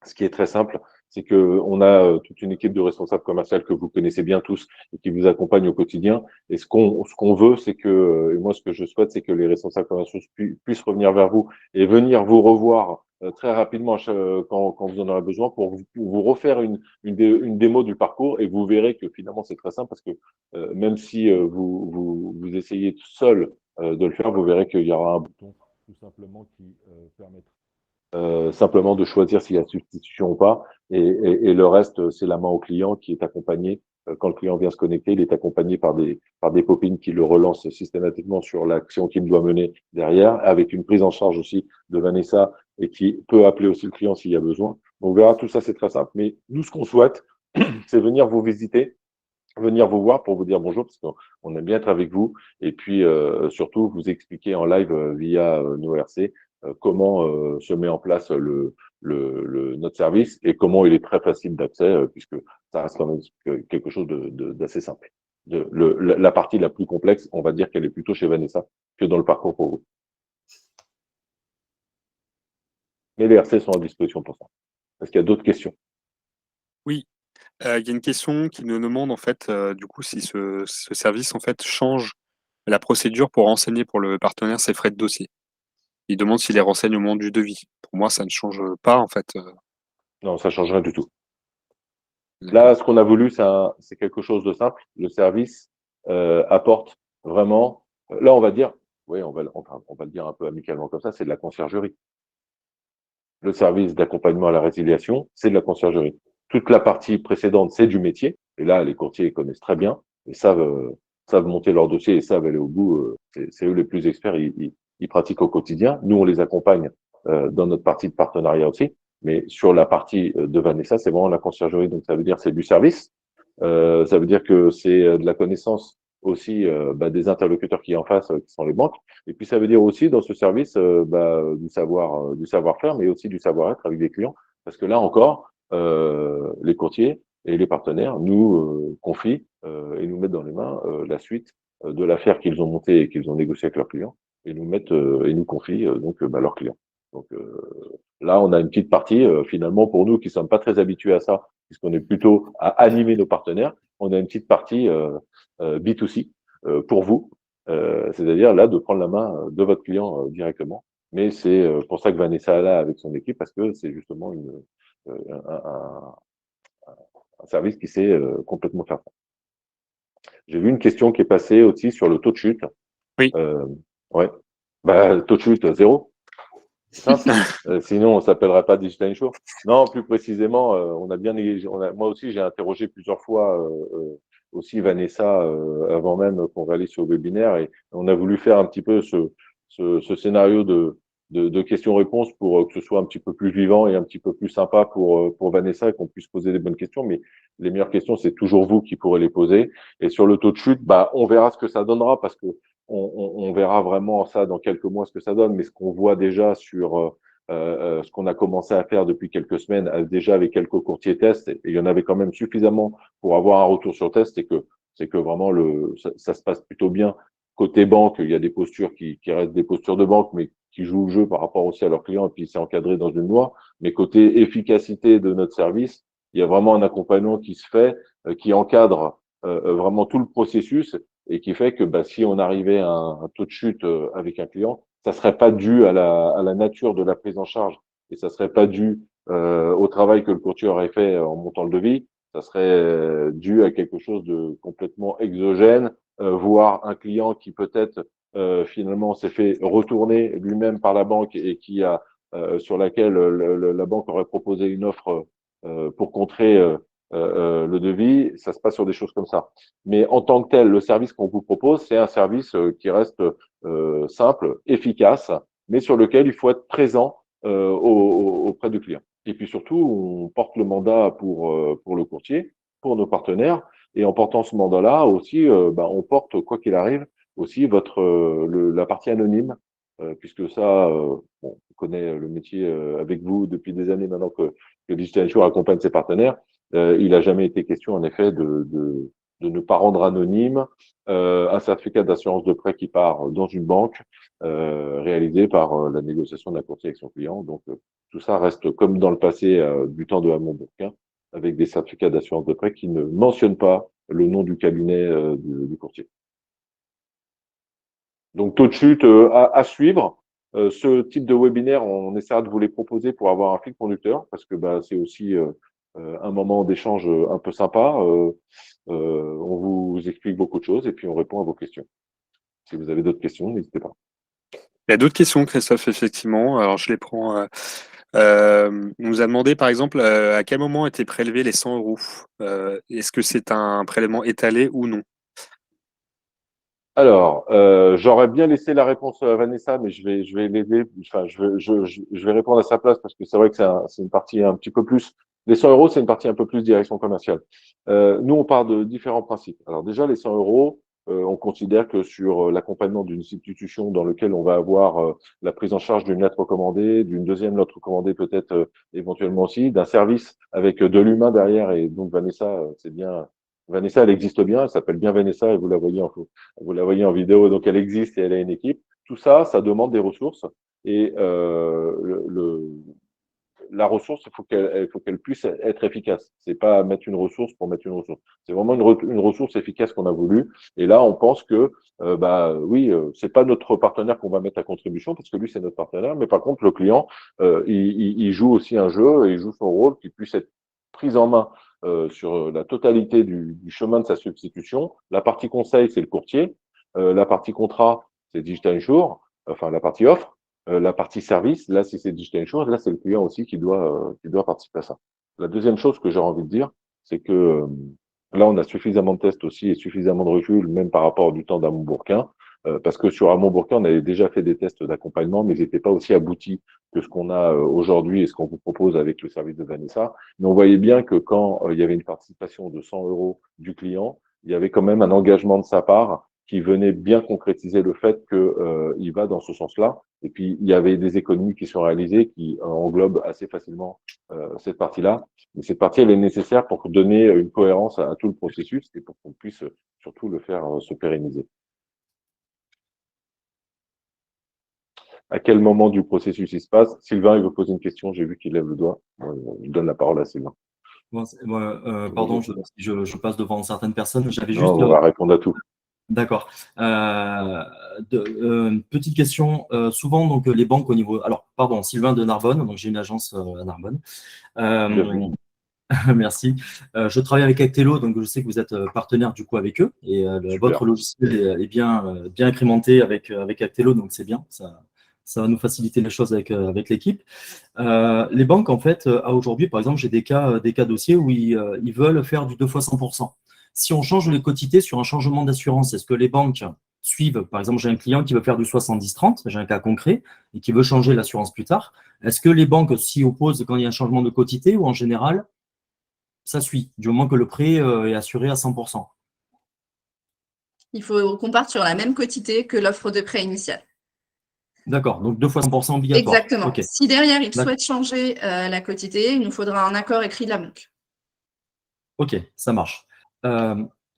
ce qui est très simple, c'est que on a toute une équipe de responsables commerciaux que vous connaissez bien tous et qui vous accompagnent au quotidien. Et ce qu'on veut, c'est que, et moi, ce que je souhaite, c'est que les responsables commerciaux puissent revenir vers vous et venir vous revoir très rapidement quand vous en aurez besoin pour vous refaire une démo du parcours. Et vous verrez que finalement, c'est très simple parce que même si vous essayez seul de le faire, vous verrez qu'il y aura un bouton tout simplement qui permettra simplement de choisir s'il y a substitution ou pas. Et le reste, c'est la main au client qui est accompagné. Quand le client vient se connecter, il est accompagné par des copines qui le relancent systématiquement sur l'action qu'il doit mener derrière, avec une prise en charge aussi de Vanessa et qui peut appeler aussi le client s'il y a besoin. Donc, on verra, tout ça, c'est très simple. Mais nous, ce qu'on souhaite, c'est venir vous visiter, venir vous voir pour vous dire bonjour, parce qu'on aime bien être avec vous, et puis surtout vous expliquer en live via nos RC comment se met en place notre service et comment il est très facile d'accès, puisque ça reste quand même quelque chose d'assez simple. La partie la plus complexe, on va dire qu'elle est plutôt chez Vanessa que dans le parcours pour vous. Mais les RC sont à disposition pour ça. Est-ce qu'il y a d'autres questions? Oui, il y a une question qui nous demande en fait, du coup, si ce service en fait change la procédure pour renseigner pour le partenaire ses frais de dossier. Il demande s'il les renseigne au moment du devis. Pour moi, ça ne change pas en fait. Non, ça ne change rien du tout. D'accord. Là, ce qu'on a voulu, c'est quelque chose de simple. Le service apporte vraiment. Là, on va dire, oui, on va le dire un peu amicalement comme ça, c'est de la conciergerie. Le service d'accompagnement à la résiliation, c'est de la conciergerie. Toute la partie précédente, c'est du métier. Et là, les courtiers connaissent très bien et savent monter leur dossier et savent aller au bout. C'est eux les plus experts. Ils pratiquent au quotidien. Nous, on les accompagne dans notre partie de partenariat aussi. Mais sur la partie de Vanessa, c'est vraiment la conciergerie. Donc, ça veut dire que c'est du service. Ça veut dire que c'est de la connaissance aussi des interlocuteurs qui en face, qui sont les banques. Et puis, ça veut dire aussi dans ce service du savoir-faire, mais aussi du savoir-être avec des clients. Parce que là encore, les courtiers et les partenaires nous confient et nous mettent dans les mains la suite de l'affaire qu'ils ont montée et qu'ils ont négociée avec leurs clients et nous mettent et nous confient leurs clients. Donc là, on a une petite partie finalement pour nous qui sommes pas très habitués à ça, puisqu'on est plutôt à animer nos partenaires. On a une petite partie B2C pour vous, c'est-à-dire là de prendre la main de votre client directement. Mais c'est pour ça que Vanessa est là avec son équipe, parce que c'est justement un service qui sait complètement faire ça. J'ai vu une question qui est passée aussi sur le taux de chute. Oui. Ouais. Taux de chute, 0. Simple. Sinon, on s'appellerait pas Digital Insure. Non, plus précisément, on a bien moi aussi, j'ai interrogé plusieurs fois aussi Vanessa avant même qu'on réalise ce webinaire, et on a voulu faire un petit peu ce scénario de questions-réponses pour que ce soit un petit peu plus vivant et un petit peu plus sympa pour Vanessa, et qu'on puisse poser des bonnes questions. Mais les meilleures questions, c'est toujours vous qui pourrez les poser. Et sur le taux de chute, on verra ce que ça donnera, parce que on verra vraiment ça dans quelques mois, ce que ça donne. Mais ce qu'on voit déjà sur ce qu'on a commencé à faire depuis quelques semaines, déjà avec quelques courtiers tests, et il y en avait quand même suffisamment pour avoir un retour sur test, c'est que vraiment ça se passe plutôt bien. Côté banque, il y a des postures qui restent des postures de banque, mais qui jouent le jeu par rapport aussi à leurs clients, et puis c'est encadré dans une loi. Mais côté efficacité de notre service, il y a vraiment un accompagnement qui se fait, qui encadre vraiment tout le processus, et qui fait que si on arrivait à un taux de chute avec un client, ça serait pas dû à la nature de la prise en charge, et ça serait pas dû au travail que le courtier aurait fait en montant le devis. Ça serait dû à quelque chose de complètement exogène, voire un client qui peut-être finalement s'est fait retourner lui-même par la banque, et qui a sur laquelle la banque aurait proposé une offre pour contrer le devis. Ça se passe sur des choses comme ça. Mais en tant que tel, le service qu'on vous propose, c'est un service qui reste simple, efficace, mais sur lequel il faut être présent auprès du client. Et puis surtout, on porte le mandat pour le courtier, pour nos partenaires, et en portant ce mandat-là aussi, on porte, quoi qu'il arrive, aussi la partie anonyme, puisque ça, on connaît le métier avec vous depuis des années maintenant que Digital Insure accompagne ses partenaires. Il n'a jamais été question, en effet, de ne pas rendre anonyme un certificat d'assurance de prêt qui part dans une banque, réalisé par la négociation d'un courtier avec son client. Donc, tout ça reste comme dans le passé du temps de Hamon Bourquin, avec des certificats d'assurance de prêt qui ne mentionnent pas le nom du cabinet du courtier. Donc, taux de chute à suivre. Ce type de webinaire, on essaiera de vous les proposer pour avoir un fil conducteur, parce que c'est aussi un moment d'échange un peu sympa. On vous explique beaucoup de choses, et puis on répond à vos questions. Si vous avez d'autres questions, n'hésitez pas. Il y a d'autres questions, Christophe, effectivement. Alors, je les prends. On nous a demandé, par exemple, à quel moment étaient prélevés les 100 euros. Est-ce que c'est un prélèvement étalé ou non? Alors, j'aurais bien laissé la réponse à Vanessa, mais je vais l'aider. Enfin, je vais répondre à sa place, parce que c'est vrai que c'est une partie un petit peu plus. Les 100 euros, c'est une partie un peu plus direction commerciale. Nous, on part de différents principes. Alors déjà, les 100 euros, on considère que sur l'accompagnement d'une institution dans lequel on va avoir la prise en charge d'une lettre recommandée, d'une deuxième lettre recommandée peut-être éventuellement aussi, d'un service avec de l'humain derrière. Et donc Vanessa, c'est bien. Vanessa, elle existe bien, elle s'appelle bien Vanessa, et vous la voyez en vidéo, donc elle existe et elle a une équipe. Tout ça, ça demande des ressources, et la ressource, il faut qu'elle puisse être efficace. C'est pas mettre une ressource pour mettre une ressource. C'est vraiment une ressource efficace qu'on a voulu. Et là, on pense que, oui, c'est pas notre partenaire qu'on va mettre à contribution, parce que lui, c'est notre partenaire. Mais par contre, le client, il joue aussi un jeu, et il joue son rôle, qui puisse être pris en main sur la totalité du chemin de sa substitution. La partie conseil, c'est le courtier. La partie contrat, c'est Digital Insure, enfin la partie offre. La partie service, là, si c'est Digital Insure, là, c'est le client aussi qui doit participer à ça. La deuxième chose que j'ai envie de dire, c'est que là, on a suffisamment de tests aussi, et suffisamment de recul, même par rapport du temps d'Hamon Bourquin, parce que sur Hamon Bourquin, on avait déjà fait des tests d'accompagnement, mais ils n'étaient pas aussi aboutis que ce qu'on a aujourd'hui et ce qu'on vous propose avec le service de Vanessa. Mais on voyait bien que quand il y avait une participation de 100 euros du client, il y avait quand même un engagement de sa part qui venait bien concrétiser le fait qu'il va dans ce sens-là. Et puis, il y avait des économies qui sont réalisées qui englobent assez facilement cette partie-là. Mais cette partie, elle est nécessaire pour donner une cohérence à tout le processus, et pour qu'on puisse surtout le faire se pérenniser. À quel moment du processus il se passe? Sylvain, il veut poser une question. J'ai vu qu'il lève le doigt. Je donne la parole à Sylvain. Bon, pardon, je passe devant certaines personnes. J'avais Non, juste on va répondre à tout. D'accord. Petite question. Souvent, donc, les banques au niveau. Alors, pardon, Sylvain de Narbonne. Donc, j'ai une agence à Narbonne. Bienvenue. Merci. Je travaille avec Actelo, donc je sais que vous êtes partenaire du coup avec eux. Et Super. votre logiciel est bien incrémenté avec Actelo, donc c'est bien. Ça va nous faciliter les choses avec l'équipe. Les banques, en fait, à aujourd'hui, par exemple, j'ai des cas dossiers où ils veulent faire du 2 fois 100%. Si on change les quotités sur un changement d'assurance, est-ce que les banques suivent? Par exemple, j'ai un client qui veut faire du 70-30, j'ai un cas concret, et qui veut changer l'assurance plus tard. Est-ce que les banques s'y opposent quand il y a un changement de quotité ou en général, ça suit, du moment que le prêt est assuré à 100%? Il faut qu'on parte sur la même quotité que l'offre de prêt initiale. D'accord, donc 2 fois 100% obligatoire. Exactement. Ok, Si derrière, il D'accord. souhaite changer la quotité, il nous faudra un accord écrit de la banque. Ok, ça marche.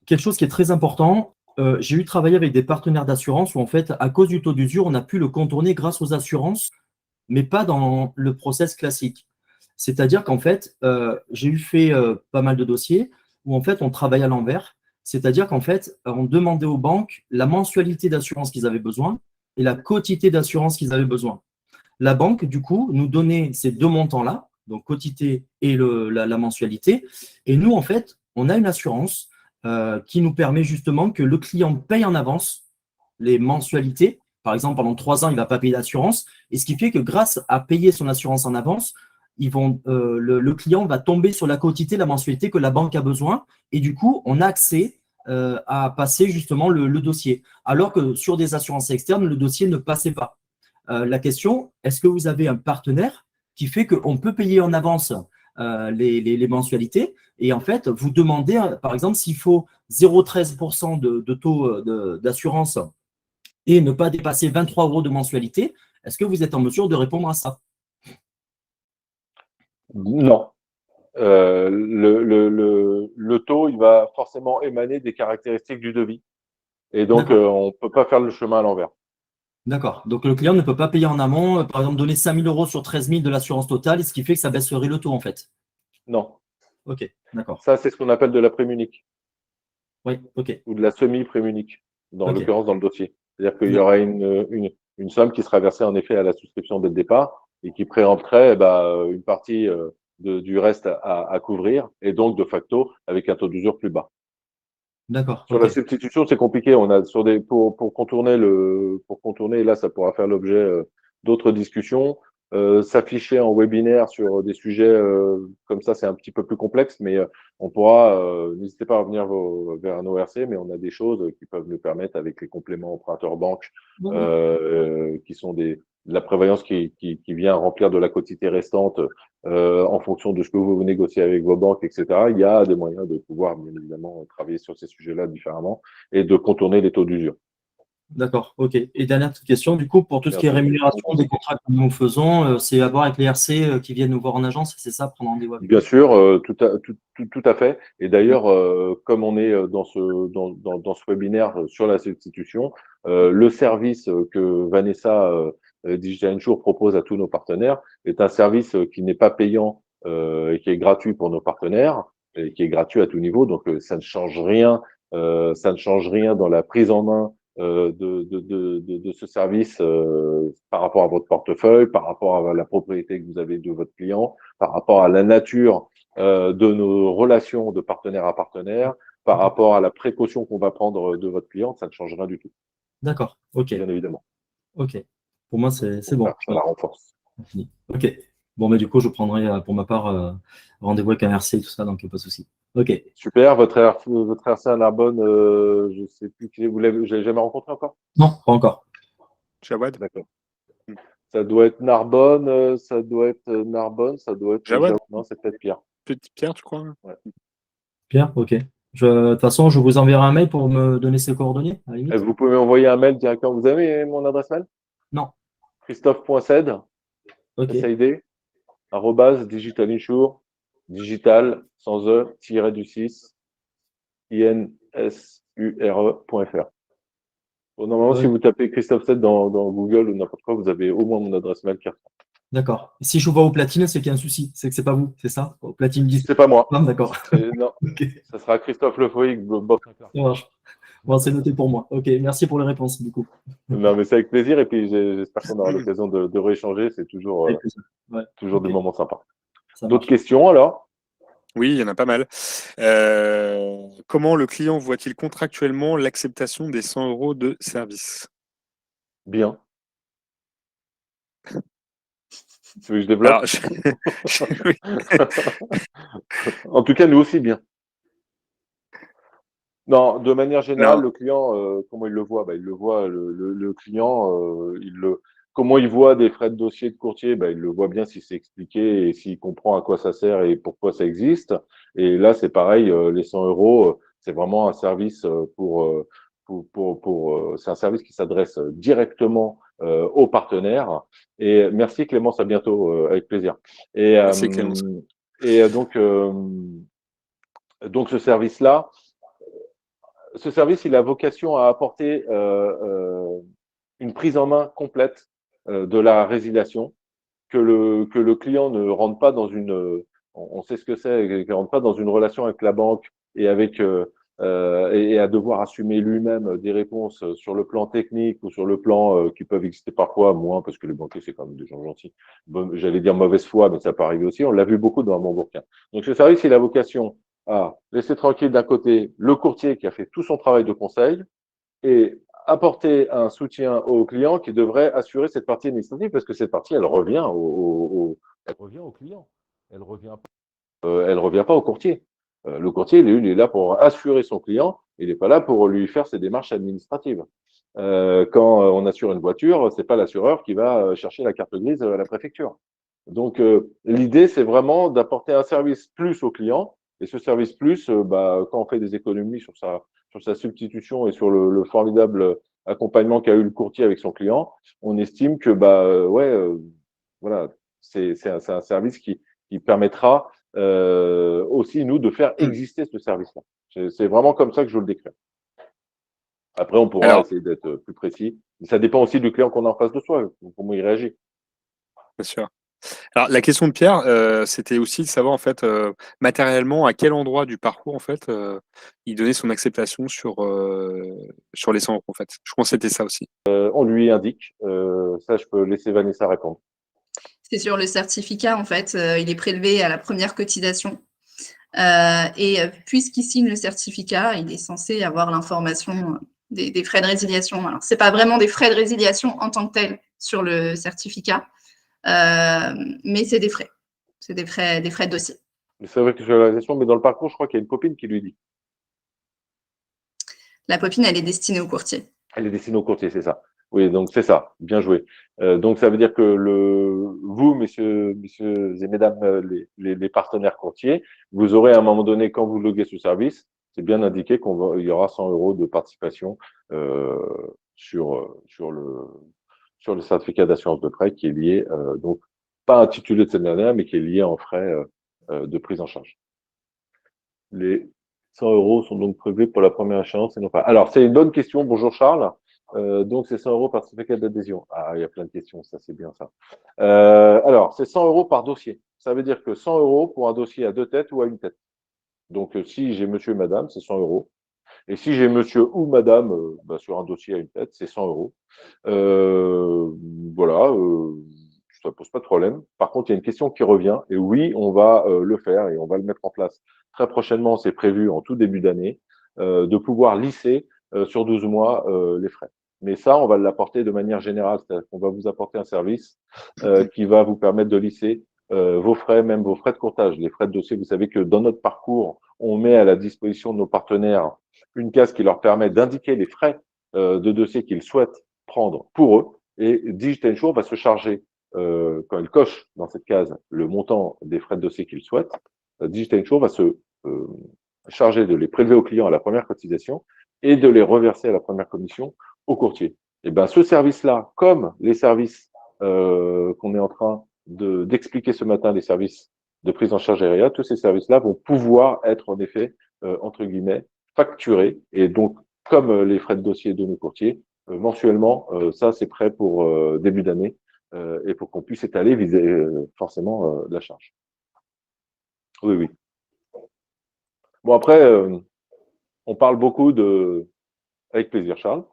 Quelque chose qui est très important, j'ai eu travaillé avec des partenaires d'assurance où en fait, à cause du taux d'usure, on a pu le contourner grâce aux assurances, mais pas dans le process classique. C'est-à-dire qu'en fait, j'ai eu fait pas mal de dossiers où en fait, on travaille à l'envers. C'est-à-dire qu'en fait, on demandait aux banques la mensualité d'assurance qu'ils avaient besoin et la quotité d'assurance qu'ils avaient besoin. La banque, du coup, nous donnait ces deux montants-là, donc quotité et la mensualité. Et nous, en fait, on a une assurance qui nous permet justement que le client paye en avance les mensualités. Par exemple, pendant 3 ans, il ne va pas payer d'assurance. Et ce qui fait que grâce à payer son assurance en avance, le client va tomber sur la quotité, la mensualité que la banque a besoin. Et du coup, on a accès à passer justement le dossier. Alors que sur des assurances externes, le dossier ne passait pas. La question, est-ce que vous avez un partenaire qui fait qu'on peut payer en avance les mensualités et en fait, vous demandez, par exemple, s'il faut 0,13% de taux d'assurance et ne pas dépasser 23 € de mensualité, est-ce que vous êtes en mesure de répondre à ça? Non. Le taux, il va forcément émaner des caractéristiques du devis. Et donc, on ne peut pas faire le chemin à l'envers. D'accord. Donc, le client ne peut pas payer en amont, par exemple, donner 5 000 € sur 13 000 de l'assurance totale, ce qui fait que ça baisserait le taux, en fait. Non. Ok, d'accord. Ça, c'est ce qu'on appelle de la prémunique Oui, ok. ou de la semi-prémunique, dans Ok. l'occurrence dans le dossier. C'est-à-dire qu'il y aura une somme qui sera versée en effet à la souscription dès le départ et qui préempterait une partie du reste à couvrir et donc de facto avec un taux d'usure plus bas. D'accord. Sur la substitution, c'est compliqué. On a pour contourner et là, ça pourra faire l'objet d'autres discussions. S'afficher en webinaire sur des sujets comme ça, c'est un petit peu plus complexe, mais on pourra, n'hésitez pas à revenir vers un ORC, mais on a des choses qui peuvent nous permettre avec les compléments emprunteurs banque, qui sont de la prévoyance qui vient remplir de la quotité restante en fonction de ce que vous négociez avec vos banques, etc. Il y a des moyens de pouvoir, bien évidemment, travailler sur ces sujets-là différemment et de contourner les taux d'usure. D'accord, ok. Et dernière petite question, du coup, pour tout ce qui est rémunération des contrats que nous faisons, c'est à voir avec les RC qui viennent nous voir en agence, c'est ça, prendre rendez-vous avec Bien eux? sûr, tout à fait. Et d'ailleurs, comme on est dans ce webinaire sur la substitution, le service que Vanessa Digital Insure propose à tous nos partenaires est un service qui n'est pas payant et qui est gratuit pour nos partenaires et qui est gratuit à tout niveau. Donc, ça ne change rien, dans la prise en main de ce service par rapport à votre portefeuille, par rapport à la propriété que vous avez de votre client, par rapport à la nature de nos relations de partenaire à partenaire, par rapport à la précaution qu'on va prendre de votre client, ça ne change rien du tout. D'accord, ok. Bien évidemment. Ok. Pour moi, c'est bon. Ça la renforce. Ok. Bon, mais du coup, je prendrai pour ma part rendez-vous avec un RC et tout ça, donc pas de souci. Ok. Super. Votre RC à Narbonne, je ne sais plus qui vous l'avez jamais rencontré encore? Non, pas encore. Jawad? D'accord. Ça doit être Narbonne, ça doit être Narbonne, ça doit être Jawad? non, c'est peut-être Pierre. Petit Pierre, tu crois? Ouais. Pierre, ok. De toute façon, je vous enverrai un mail pour me donner ses coordonnées, à la limite. Vous pouvez m'envoyer un mail directement. Vous avez mon adresse mail? Non. Christophe.ced, Ok. SID, @digitalinsure, digital, sans E, tiré du 6, insure.fr. Bon, normalement, si vous tapez Christophe 7 dans Google ou n'importe quoi, vous avez au moins mon adresse mail qui ressort. D'accord. Si je vous vois au platine, c'est qu'il y a un souci. C'est que c'est pas vous, c'est ça? Au platine 10. C'est pas moi. Non, d'accord. Non, Ok. ça sera Christophe Lefoy. Ça marche. Bon, c'est noté pour moi. Ok, merci pour les réponses, du coup. Non, mais c'est avec plaisir. Et puis, j'espère qu'on aura l'occasion de rééchanger. C'est toujours, Avec plaisir. Ouais, toujours des ok, moments sympas. ça D'autres marche. questions alors? Oui, il y en a pas mal. Comment le client voit-il contractuellement l'acceptation des 100 euros de service? Bien. Tu veux que je développe? Alors, oui, En tout cas, nous aussi bien. Non, de manière générale, non, le client, comment il le voit? Il le voit, le client, comment il voit des frais de dossier de courtier? Il le voit bien si c'est expliqué et s'il comprend à quoi ça sert et pourquoi ça existe. Et là, c'est pareil, les 100 euros, c'est vraiment un service c'est un service qui s'adresse directement aux partenaires. Et merci Clémence, à bientôt, avec plaisir. Et, merci Clémence. donc ce service-là, il a vocation à apporter une prise en main complète de la résiliation, que le client ne rentre pas dans on sait ce que c'est, qu'il ne rentre pas dans une relation avec la banque et et à devoir assumer lui-même des réponses sur le plan technique ou sur le plan qui peuvent exister parfois, moins, parce que les banquiers, c'est quand même des gens gentils. Bon, j'allais dire mauvaise foi, mais ça peut arriver aussi. On l'a vu beaucoup dans mon bouquin. Donc, ce service, il a vocation à laisser tranquille d'un côté le courtier qui a fait tout son travail de conseil et apporter un soutien au client qui devrait assurer cette partie administrative parce que cette partie, elle revient elle revient au client. Elle revient pas au courtier. Le courtier, il est là pour assurer son client. Il n'est pas là pour lui faire ses démarches administratives. Quand on assure une voiture, c'est pas l'assureur qui va chercher la carte grise à la préfecture. Donc, l'idée, c'est vraiment d'apporter un service plus au client. Et ce service plus, quand on fait des économies sur sa substitution et sur le formidable accompagnement qu'a eu le courtier avec son client, on estime que, voilà, c'est un service qui permettra aussi, nous, de faire exister ce service-là. C'est vraiment comme ça que je le décris. Après, on pourra Alors, essayer d'être plus précis. Mais ça dépend aussi du client qu'on a en face de soi, comment il réagit. bien sûr. Alors, la question de Pierre, c'était aussi de savoir, en fait, matériellement, à quel endroit du parcours, en fait, il donnait son acceptation sur les 100 euros, en fait. Je pense que c'était ça aussi. On lui indique. Ça, je peux laisser Vanessa répondre. C'est sur le certificat, en fait, il est prélevé à la première cotisation. Puisqu'il signe le certificat, il est censé avoir l'information des frais de résiliation. Alors, c'est pas vraiment des frais de résiliation en tant que tels sur le certificat, mais c'est des frais. C'est des frais de dossier. C'est vrai que sur la gestion, mais dans le parcours, je crois qu'il y a une copine qui lui dit. La copine, elle est destinée au courtier. Elle est destinée au courtier, c'est ça. Oui, donc c'est ça. Bien joué. Donc ça veut dire que vous, messieurs et mesdames, les partenaires courtiers, vous aurez à un moment donné, quand vous loguez ce service, c'est bien indiqué il y aura 100 euros de participation sur le certificat d'assurance de prêt qui est lié, donc pas intitulé de cette manière, mais qui est lié en frais de prise en charge. Les 100 euros sont donc prévus pour la première échéance et non pas. Alors, c'est une bonne question. Bonjour Charles. Donc, c'est 100 euros par certificat d'adhésion. Ah, il y a plein de questions, ça c'est bien ça. Alors, c'est 100 euros par dossier. Ça veut dire que 100 euros pour un dossier à 2 têtes ou à une tête. Donc, si j'ai monsieur et madame, c'est 100 euros. Et si j'ai monsieur ou madame sur un dossier à une tête, c'est 100 euros. Euh, voilà, ça pose pas de problème. Par contre, il y a une question qui revient. Et oui, on va le faire et on va le mettre en place très prochainement. C'est prévu en tout début d'année de pouvoir lisser sur 12 mois les frais. Mais ça, on va l'apporter de manière générale. C'est-à-dire qu'on va vous apporter un service qui va vous permettre de lisser vos frais, même vos frais de courtage, les frais de dossier. Vous savez que dans notre parcours, on met à la disposition de nos partenaires une case qui leur permet d'indiquer les frais de dossier qu'ils souhaitent prendre pour eux. Et Digital Insure va se charger, quand ils cochent dans cette case le montant des frais de dossier qu'ils souhaitent, Digital Insure va se charger de les prélever au client à la première cotisation et de les reverser à la première commission au courtier. Et ben ce service-là, comme les services qu'on est en train d'expliquer ce matin, les services de prise en charge aérienne, tous ces services-là vont pouvoir être en effet, entre guillemets, facturés. Et donc, comme les frais de dossier de nos courtiers, mensuellement, ça c'est prêt pour début d'année et pour qu'on puisse étaler forcément la charge. Oui, oui. Bon après, on parle beaucoup Avec plaisir, Charles.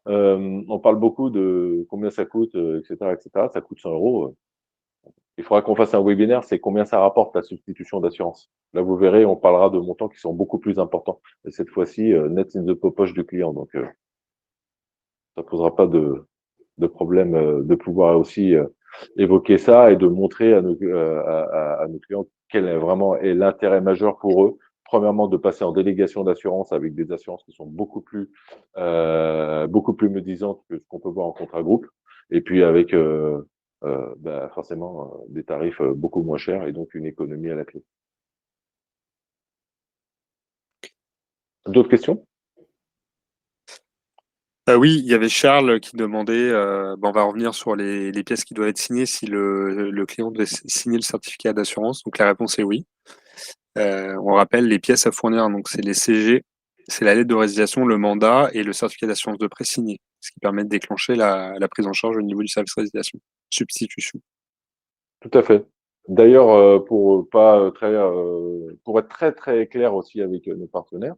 On parle beaucoup de combien ça coûte, etc., etc. Ça coûte 100 euros. Il faudra qu'on fasse un webinaire, c'est combien ça rapporte la substitution d'assurance. Là, vous verrez, on parlera de montants qui sont beaucoup plus importants. Et cette fois-ci, net in the poche du client. Donc, ça posera pas de problème de pouvoir aussi évoquer ça et de montrer à nos clients quel est vraiment est l'intérêt majeur pour eux. Premièrement, de passer en délégation d'assurance avec des assurances qui sont beaucoup plus médisantes que ce qu'on peut voir en contrat groupe. Et puis avec forcément des tarifs beaucoup moins chers et donc une économie à la clé. D'autres questions? Oui, il y avait Charles qui demandait, on va revenir sur les pièces qui doivent être signées si le client devait signer le certificat d'assurance. Donc la réponse est oui. On rappelle les pièces à fournir, donc c'est les CG, c'est la lettre de résiliation, le mandat et le certificat d'assurance de prêt signé, ce qui permet de déclencher la prise en charge au niveau du service résiliation, substitution. Tout à fait. D'ailleurs, pour être très très clair aussi avec nos partenaires,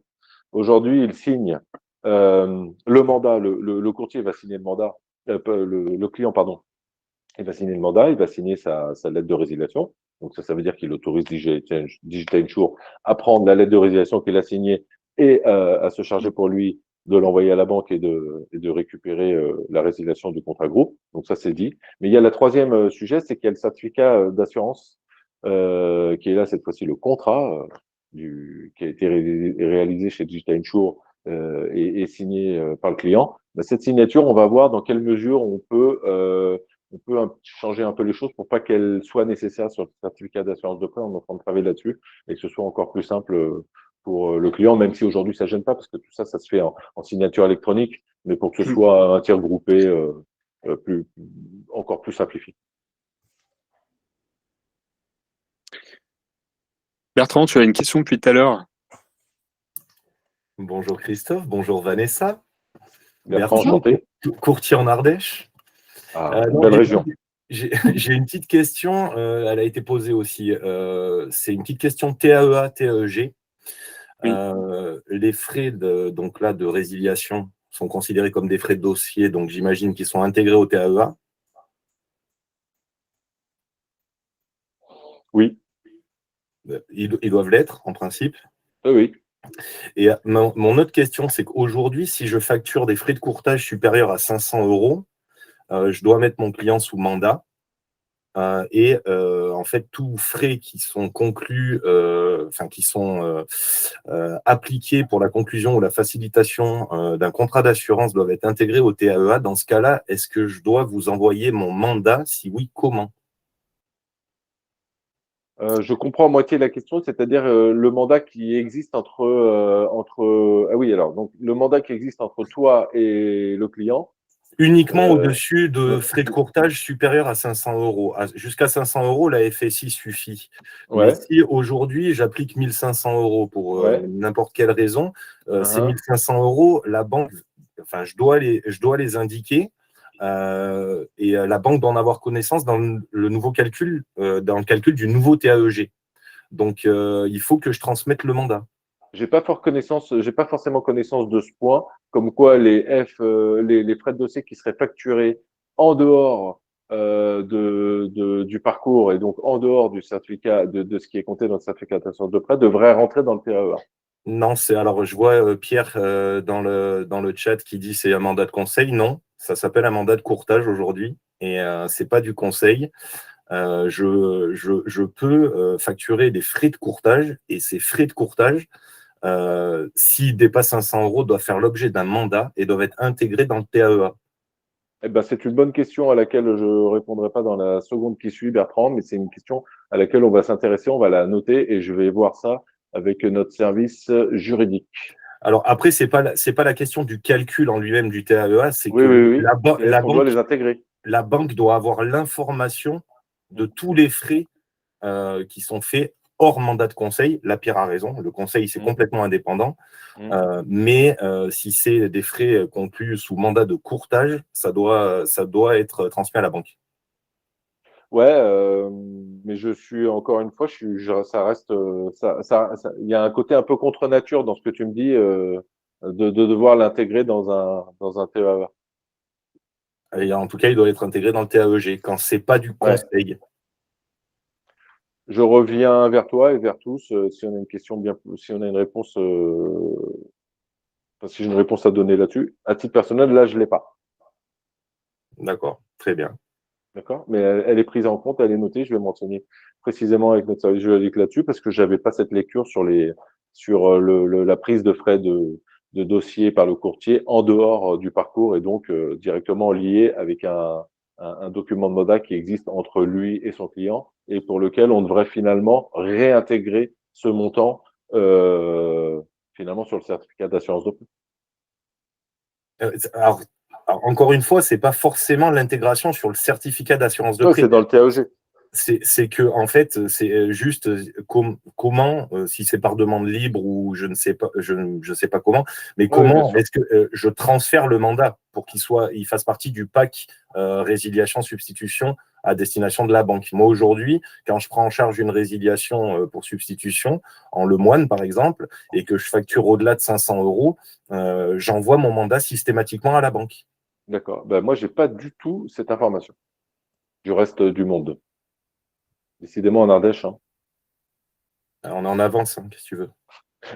aujourd'hui ils signent le mandat, le courtier va signer le mandat, le client pardon, il va signer le mandat, il va signer sa lettre de résiliation. Donc ça veut dire qu'il autorise Digital Insure à prendre la lettre de résiliation qu'il a signée et à se charger pour lui de l'envoyer à la banque et de récupérer la résiliation du contrat groupe. Donc ça, c'est dit. Mais il y a le troisième sujet, c'est qu'il y a le certificat d'assurance qui est là cette fois-ci le contrat qui a été réalisé chez Digital Insure et signé par le client. Cette signature, on va voir dans quelle mesure on peut changer un peu les choses pour pas qu'elle soit nécessaire sur le certificat d'assurance de prêt. On est en train de travailler là-dessus et que ce soit encore plus simple pour le client, même si aujourd'hui ça gêne pas parce que tout ça, ça se fait en signature électronique, mais pour que ce soit un tiers groupé encore plus simplifié. Bertrand, tu as une question depuis tout à l'heure. Bonjour Christophe, bonjour Vanessa. Bertrand, enchanté. Courtier en Ardèche. Belle région. J'ai une petite question, elle a été posée aussi. C'est une petite question TAEA, TAEG. Oui. Les frais de résiliation sont considérés comme des frais de dossier, donc j'imagine qu'ils sont intégrés au TAEA. Oui. Ils doivent l'être, en principe. Oui. Et mon autre question, c'est qu'aujourd'hui, si je facture des frais de courtage supérieurs à 500 €, je dois mettre mon client sous mandat. En fait, tous frais qui sont conclus, qui sont appliqués pour la conclusion ou la facilitation d'un contrat d'assurance doivent être intégrés au TAEA. Dans ce cas-là, est-ce que je dois vous envoyer mon mandat? Si oui, comment? Je comprends à moitié la question, c'est-à-dire le mandat qui existe donc le mandat qui existe entre toi et le client. Uniquement au-dessus de frais de courtage supérieurs à 500 €. Jusqu'à 500 €, la FSI suffit. Ouais. Mais si aujourd'hui, j'applique 1 500 € pour n'importe quelle raison, ces 1 500 €, la banque, je dois les indiquer et la banque doit en avoir connaissance dans le nouveau calcul, dans le calcul du nouveau TAEG. Donc, il faut que je transmette le mandat. J'ai pas forcément connaissance de ce point, comme quoi les frais de dossier qui seraient facturés en dehors du parcours et donc en dehors du certificat de ce qui est compté dans le certificat d'assurance de prêt devraient rentrer dans le TAEA. Non, alors je vois Pierre dans le chat qui dit c'est un mandat de conseil. Non, ça s'appelle un mandat de courtage aujourd'hui et c'est pas du conseil. Je peux facturer des frais de courtage et ces frais de courtage, s'ils dépassent 500 €, doivent faire l'objet d'un mandat et doivent être intégrés dans le TAEA. Eh ben, c'est une bonne question à laquelle je ne répondrai pas dans la seconde qui suit, Bertrand, mais c'est une question à laquelle on va s'intéresser, on va la noter et je vais voir ça avec notre service juridique. Alors après, c'est pas la question du calcul en lui-même du TAEA, c'est que oui. On doit les intégrer. La banque doit avoir l'information de tous les frais qui sont faits hors mandat de conseil. Là, Pierre a raison, le conseil, c'est complètement indépendant. Mais si c'est des frais conclus sous mandat de courtage, ça doit être transmis à la banque. Ouais, mais je suis encore une fois, ça reste, il y a un côté un peu contre nature dans ce que tu me dis, de devoir l'intégrer dans un TEA. Et en tout cas, il doit être intégré dans le TAEG quand c'est pas du conseil. Je reviens vers toi et vers tous si on a une question si on a une réponse, si j'ai une réponse à donner là-dessus. À titre personnel, là, je l'ai pas. D'accord, très bien. D'accord, mais elle est prise en compte, elle est notée. Je vais m'enseigner précisément avec notre service juridique là-dessus parce que j'avais pas cette lecture sur la prise de frais de dossier par le courtier en dehors du parcours et donc directement lié avec un document de MODA qui existe entre lui et son client et pour lequel on devrait finalement réintégrer ce montant finalement sur le certificat d'assurance de prêt. Alors, encore une fois, c'est pas forcément l'intégration sur le certificat d'assurance de prêt. C'est dans le TAEG. C'est que en fait, c'est juste comment, si c'est par demande libre ou je ne sais pas, je sais pas comment, mais comment est-ce que je transfère le mandat pour il fasse partie du pack résiliation substitution à destination de la banque. Moi aujourd'hui, quand je prends en charge une résiliation pour substitution en Lemoine par exemple et que je facture au-delà de 500 €, j'envoie mon mandat systématiquement à la banque. D'accord. Ben, moi, j'ai pas du tout cette information du reste du monde. Décidément en Ardèche. Hein. On est en avance, qu'est-ce que tu veux.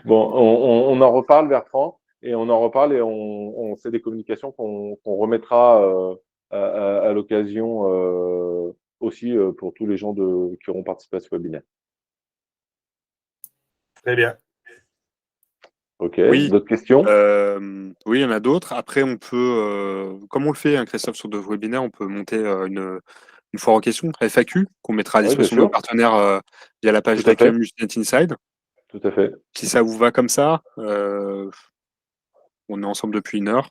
Bon, on en reparle, Bertrand, et on en reparle et on fait des communications qu'on remettra à l'occasion aussi pour tous les gens qui auront participé à ce webinaire. Très bien. Ok, d'autres questions? Oui, il y en a d'autres. Après, on peut, comme on le fait, hein, Christophe, sur d'autres webinaires, on peut monter une foire aux questions, FAQ, qu'on mettra à disposition de nos partenaires via la page d'accueil Multinet Inside. Tout à fait. Si ça vous va comme ça, on est ensemble depuis 1 heure.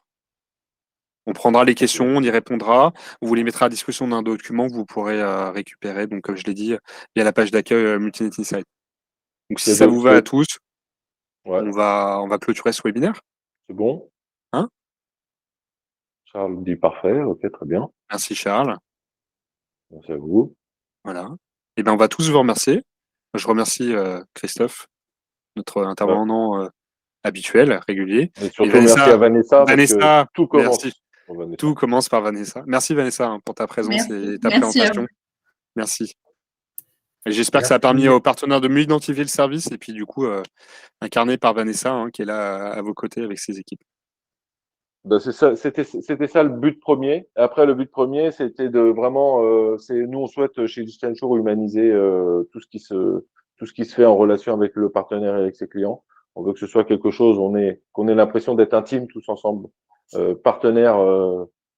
On prendra les questions, on y répondra. On vous les mettra à disposition d'un document que vous pourrez récupérer, donc comme je l'ai dit, via la page d'accueil Multinet Inside. Donc si ça vous va à tous, on va clôturer ce webinaire. C'est bon. Hein? Charles dit parfait, ok, très bien. Merci Charles. Merci à vous. Voilà. Et bien on va tous vous remercier. Je remercie Christophe, notre intervenant habituel, régulier. Et surtout merci à Vanessa, parce que tout commence. Merci. Tout commence par Vanessa. Merci Vanessa pour ta présence et ta présentation. Merci. Et j'espère que ça a permis aux partenaires de mieux identifier le service et puis du coup incarné par Vanessa qui est là à vos côtés avec ses équipes. Ben c'est ça, c'était ça le but premier. Après, le but premier, c'était de vraiment, nous on souhaite chez Digital Insure humaniser tout ce qui se fait en relation avec le partenaire et avec ses clients. On veut que ce soit quelque chose, qu'on ait l'impression d'être intimes tous ensemble, partenaires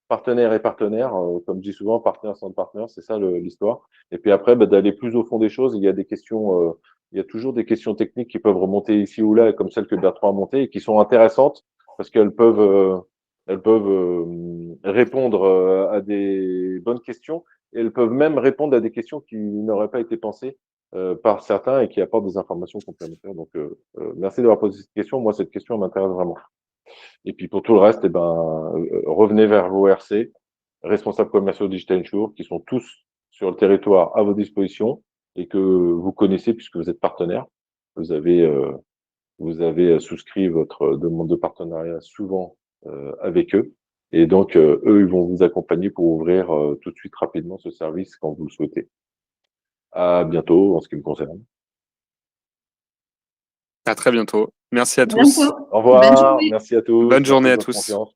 et partenaires, comme je dis souvent, partenaire sans partenaire, c'est ça l'histoire. Et puis après, d'aller plus au fond des choses. Il y a des questions, il y a toujours des questions techniques qui peuvent remonter ici ou là, comme celle que Bertrand a montée, et qui sont intéressantes parce qu'elles peuvent répondre à des bonnes questions et elles peuvent même répondre à des questions qui n'auraient pas été pensées par certains et qui apportent des informations complémentaires. Donc, merci d'avoir posé cette question. Moi, cette question m'intéresse vraiment. Et puis, pour tout le reste, revenez vers vos RC, responsables commerciaux Digital Insure, qui sont tous sur le territoire à vos dispositions et que vous connaissez puisque vous êtes partenaire. Vous avez souscrit votre demande de partenariat souvent avec eux. Et donc, eux, ils vont vous accompagner pour ouvrir tout de suite rapidement ce service quand vous le souhaitez. À bientôt en ce qui me concerne. À très bientôt. Merci à tous. Au revoir. Merci à tous. Bonne journée à tous. Confiance.